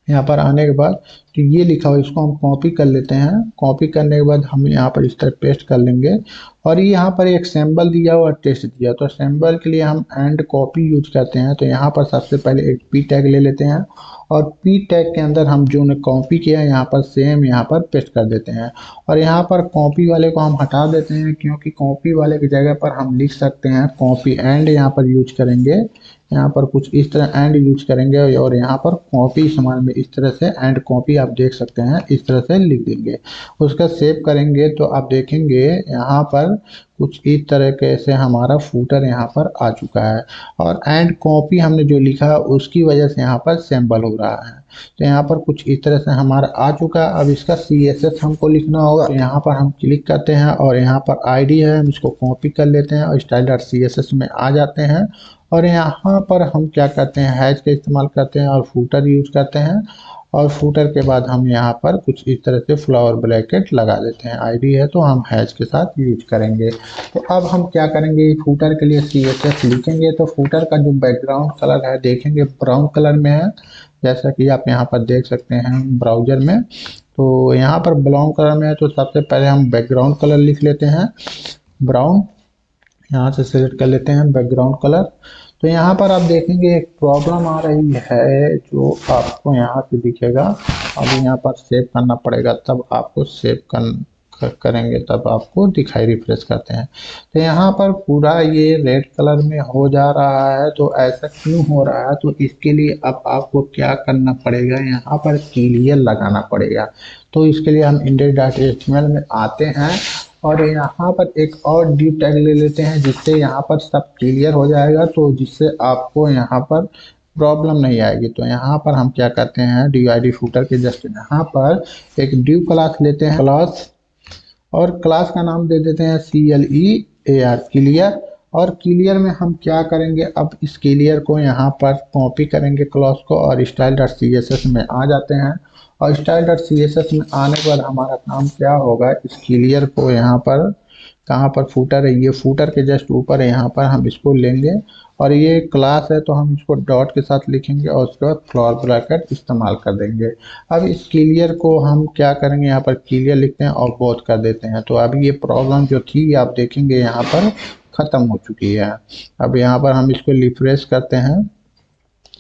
यहाँ पर आने के बाद तो ये लिखा हुआ इसको हम कॉपी कर लेते हैं। कॉपी करने के बाद हम यहाँ पर इस तरह पेस्ट कर लेंगे और ये यहाँ पर एक सिंबल दिया हुआ टेस्ट दिया, तो सिंबल के लिए हम एंड कॉपी यूज करते हैं। तो यहाँ पर सबसे पहले एक पी टैग ले लेते हैं और पी टैग के अंदर हम जो ने कॉपी किया है यहाँ पर सेम यहाँ पर पेस्ट कर देते हैं और यहाँ पर कॉपी वाले को हम हटा देते हैं, क्योंकि कॉपी वाले की जगह पर हम लिख सकते हैं कॉपी एंड यहाँ पर यूज करेंगे। यहाँ पर कुछ इस तरह एंड यूज करेंगे और यहाँ पर कॉपी समान में इस तरह से एंड कॉपी आप देख सकते हैं इस तरह से लिख देंगे। उसका सेव करेंगे तो आप देखेंगे यहाँ पर कुछ इस तरीके से हमारा फूटर यहाँ पर आ चुका है और एंड कॉपी हमने जो लिखा उसकी वजह से यहाँ पर सैंपल हो रहा है। तो यहाँ पर कुछ इस तरह से हमारा आ चुका है। अब इसका CSS हमको लिखना होगा। तो यहाँ पर हम क्लिक करते हैं और यहाँ पर आईडी है, हम इसको कॉपी कर लेते हैं और style.css में आ जाते हैं और यहाँ पर हम क्या करते हैं हैश का इस्तेमाल करते हैं और फूटर यूज करते हैं और फूटर के बाद हम यहाँ पर कुछ इस तरह से फ्लावर ब्रैकेट लगा देते हैं। आईडी है तो हम हैश के साथ यूज करेंगे। तो अब हम क्या करेंगे, फूटर के लिए CSS लिखेंगे तो फूटर का जो बैकग्राउंड कलर है देखेंगे ब्राउन कलर में है, जैसा कि आप यहाँ पर देख सकते हैं ब्राउजर में। तो यहाँ पर ब्राउन कलर में है तो सबसे पहले हम बैकग्राउंड कलर लिख लेते हैं ब्राउन। यहाँ से सिलेक्ट कर लेते हैं बैकग्राउंड कलर। तो यहाँ पर आप देखेंगे एक प्रॉब्लम आ रही है जो आपको यहाँ से दिखेगा। अब यहाँ पर सेव करना पड़ेगा, तब आपको सेव करेंगे तब आपको दिखाई, रिफ्रेश करते हैं तो यहाँ पर पूरा ये रेड कलर में हो जा रहा है। तो ऐसा क्यों हो रहा है, तो इसके लिए अब आपको क्या करना पड़ेगा, यहाँ पर क्लियर लगाना पड़ेगा। तो इसके लिए हम index.html में आते हैं और यहाँ पर एक और div टैग ले लेते हैं जिससे यहाँ पर सब क्लियर हो जाएगा, तो जिससे आपको यहाँ पर प्रॉब्लम नहीं आएगी। तो यहाँ पर हम क्या करते हैं div फूटर के जस्ट यहाँ पर एक div क्लास लेते हैं क्लास और क्लास का नाम दे देते हैं CLEAR क्लियर। और क्लियर में हम क्या करेंगे, अब इस क्लियर को यहाँ पर कॉपी करेंगे क्लास को और style.css में आ जाते हैं और style.css में आने के बाद हमारा काम क्या होगा, इस क्लियर को यहाँ पर कहाँ पर फूटर है, ये फूटर के जस्ट ऊपर है, यहाँ पर हम इसको लेंगे और ये क्लास है तो हम इसको डॉट के साथ लिखेंगे और उसके बाद फ्लावर ब्रैकेट इस्तेमाल कर देंगे। अब इस क्लियर को हम क्या करेंगे, यहाँ पर क्लियर लिखते हैं और बोथ कर देते हैं। तो अभी ये प्रॉब्लम जो थी आप देखेंगे यहाँ पर ख़त्म हो चुकी है। अब यहाँ पर हम इसको रिफ्रेश करते हैं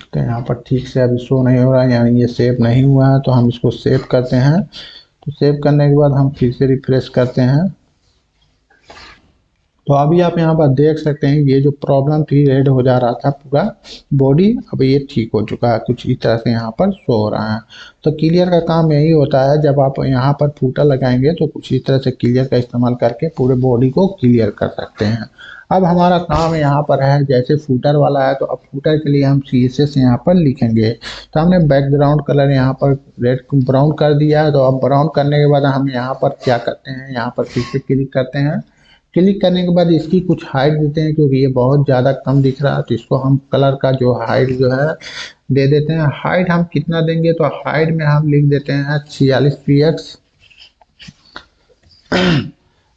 तो यहाँ पर ठीक से अभी शो नहीं हो रहा है, यानी ये सेव नहीं हुआ है। तो हम इसको सेव करते हैं। तो सेव करने के बाद हम फिर से रिफ्रेश करते हैं। तो अभी आप यहाँ पर देख सकते हैं ये जो प्रॉब्लम थी, रेड हो जा रहा था पूरा बॉडी, अब ये ठीक हो चुका है, कुछ इस तरह से यहाँ पर शो हो रहा है। तो क्लियर का काम यही होता है, जब आप यहाँ पर फूटर लगाएंगे तो कुछ इस तरह से क्लियर का इस्तेमाल करके पूरे बॉडी को क्लियर कर सकते हैं। अब हमारा काम यहाँ पर है, जैसे फूटर वाला है तो अब फूटर के लिए हम CSS यहाँ पर लिखेंगे। तो हमने बैकग्राउंड कलर यहाँ पर रेड ब्राउन कर दिया है। तो अब ब्राउन करने के बाद हम यहाँ पर क्या करते हैं, यहाँ पर फिर से क्लिक करते हैं। क्लिक करने के बाद इसकी कुछ हाइट देते हैं, क्योंकि ये बहुत ज़्यादा कम दिख रहा है। तो इसको हम कलर का जो हाइट जो है दे देते हैं। हाइट हम कितना देंगे, तो हाइट में हम लिख देते हैं 46 px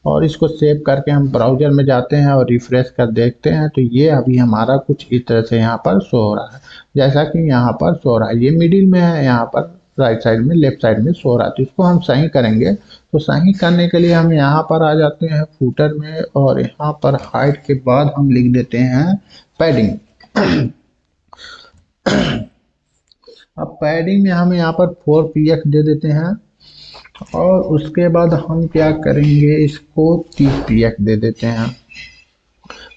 और इसको सेव करके हम ब्राउजर में जाते हैं और रिफ्रेश कर देखते हैं। तो ये अभी हमारा कुछ इस तरह से यहाँ पर शो हो रहा है, जैसा कि यहाँ पर शो हो रहा है। ये मिडिल में है, यहाँ पर राइट साइड में लेफ्ट साइड में शो रहा है। तो इसको हम सही करेंगे। तो सही करने के लिए हम यहाँ पर आ जाते हैं फूटर में और यहाँ पर हाइट के बाद हम लिख देते हैं पैडिंग। अब पैडिंग में हम यहाँ पर 4 px दे देते हैं और उसके बाद हम क्या करेंगे, इसको 30 px दे देते हैं।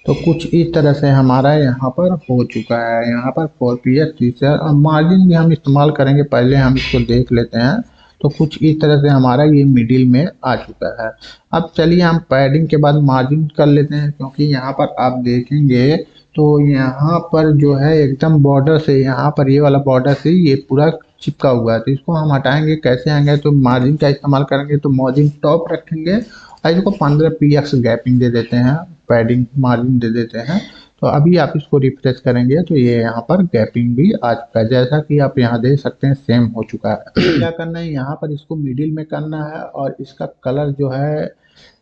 तो कुछ इस तरह से हमारा यहाँ पर हो चुका है। यहाँ पर 4 px 30 है। अब मार्जिन भी हम इस्तेमाल करेंगे, पहले हम इसको देख लेते हैं। तो कुछ इस तरह से हमारा ये मिडिल में आ चुका है। अब चलिए हम पैडिंग के बाद मार्जिन कर लेते हैं, क्योंकि यहाँ पर आप देखेंगे तो यहाँ पर जो है एकदम बॉर्डर से, यहाँ पर ये वाला बॉर्डर से ये पूरा चिपका हुआ है। तो इसको हम हटाएंगे, कैसे आएंगे, तो मार्जिन का इस्तेमाल करेंगे। तो मार्जिन टॉप रखेंगे और इसको 15 px गैपिंग दे देते हैं, पैडिंग मार्जिन दे देते हैं। तो अभी आप इसको रिफ्रेश करेंगे तो ये यहाँ पर गैपिंग भी आ चुका है, जैसा कि आप यहाँ देख सकते हैं सेम हो चुका है। क्या करना है, यहाँ पर इसको मिडिल में करना है और इसका कलर जो है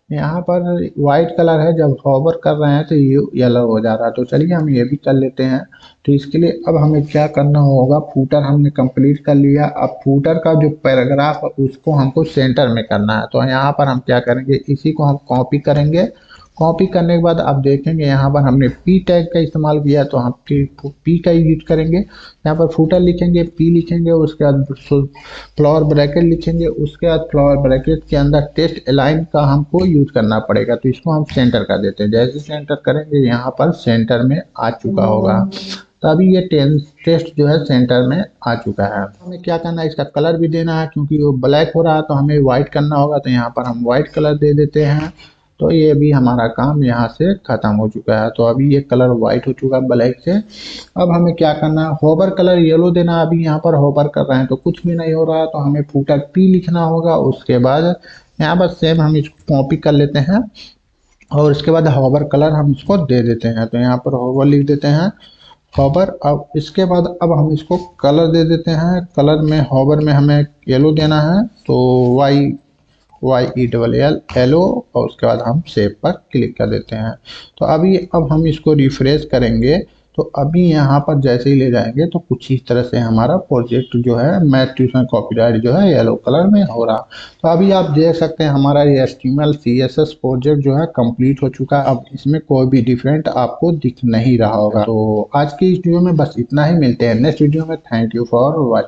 यहाँ पर वाइट कलर है, जब हॉवर कर रहे हैं तो ये येलो हो जा रहा है। तो चलिए हम ये भी कर लेते हैं। तो इसके लिए अब हमें क्या करना होगा, फूटर हमने कंप्लीट कर लिया। अब फूटर का जो पैराग्राफ है उसको हमको सेंटर में करना है। तो यहाँ पर हम क्या करेंगे, इसी को हम कॉपी करेंगे। कॉपी करने के बाद आप देखेंगे यहाँ पर हमने पी टैग का इस्तेमाल किया, तो हम पी का यूज करेंगे। यहाँ पर फूटर लिखेंगे, पी लिखेंगे, उसके बाद फ्लावर ब्रैकेट लिखेंगे, उसके बाद फ्लावर ब्रैकेट के अंदर टेस्ट अलाइन का हमको यूज करना पड़ेगा। तो इसको हम सेंटर कर देते हैं। जैसे सेंटर करेंगे यहाँ पर सेंटर में आ चुका होगा। तो अभी ये टेस्ट जो है सेंटर में आ चुका है। हमें क्या करना है, इसका कलर भी देना है, क्योंकि वो ब्लैक हो रहा है तो हमें व्हाइट करना होगा। तो यहाँ पर हम व्हाइट कलर दे देते हैं। तो ये भी हमारा काम यहाँ से खत्म हो चुका है। तो अभी ये कलर व्हाइट हो चुका है ब्लैक से। अब हमें क्या करना है, होवर कलर येलो देना है। अभी यहाँ पर होवर कर रहे हैं तो कुछ भी नहीं हो रहा है, तो हमें फूटर पी लिखना होगा। उसके बाद यहाँ पर सेम हम इसको कॉपी कर लेते हैं और उसके बाद होवर कलर हम इसको दे देते हैं। तो यहाँ पर होवर लिख देते हैं, होवर। अब इसके बाद अब हम इसको कलर दे देते हैं। कलर में होवर में हमें येलो देना है, तो YELL येलो। और उसके बाद हम सेव पर क्लिक कर देते हैं। तो अभी अब हम इसको रिफ्रेश करेंगे, तो अभी यहाँ पर जैसे ही ले जाएंगे तो कुछ इस तरह से हमारा प्रोजेक्ट जो है मैथ ट्यूशन कॉपीराइट जो है येलो कलर में हो रहा। तो अभी आप देख सकते हैं हमारा ये HTML CSS प्रोजेक्ट जो है कंप्लीट हो चुका है। अब इसमें कोई भी डिफरेंट आपको दिख नहीं रहा होगा। तो आज की इस वीडियो में बस इतना ही। मिलते हैं नेक्स्ट वीडियो में। Thank you for watching.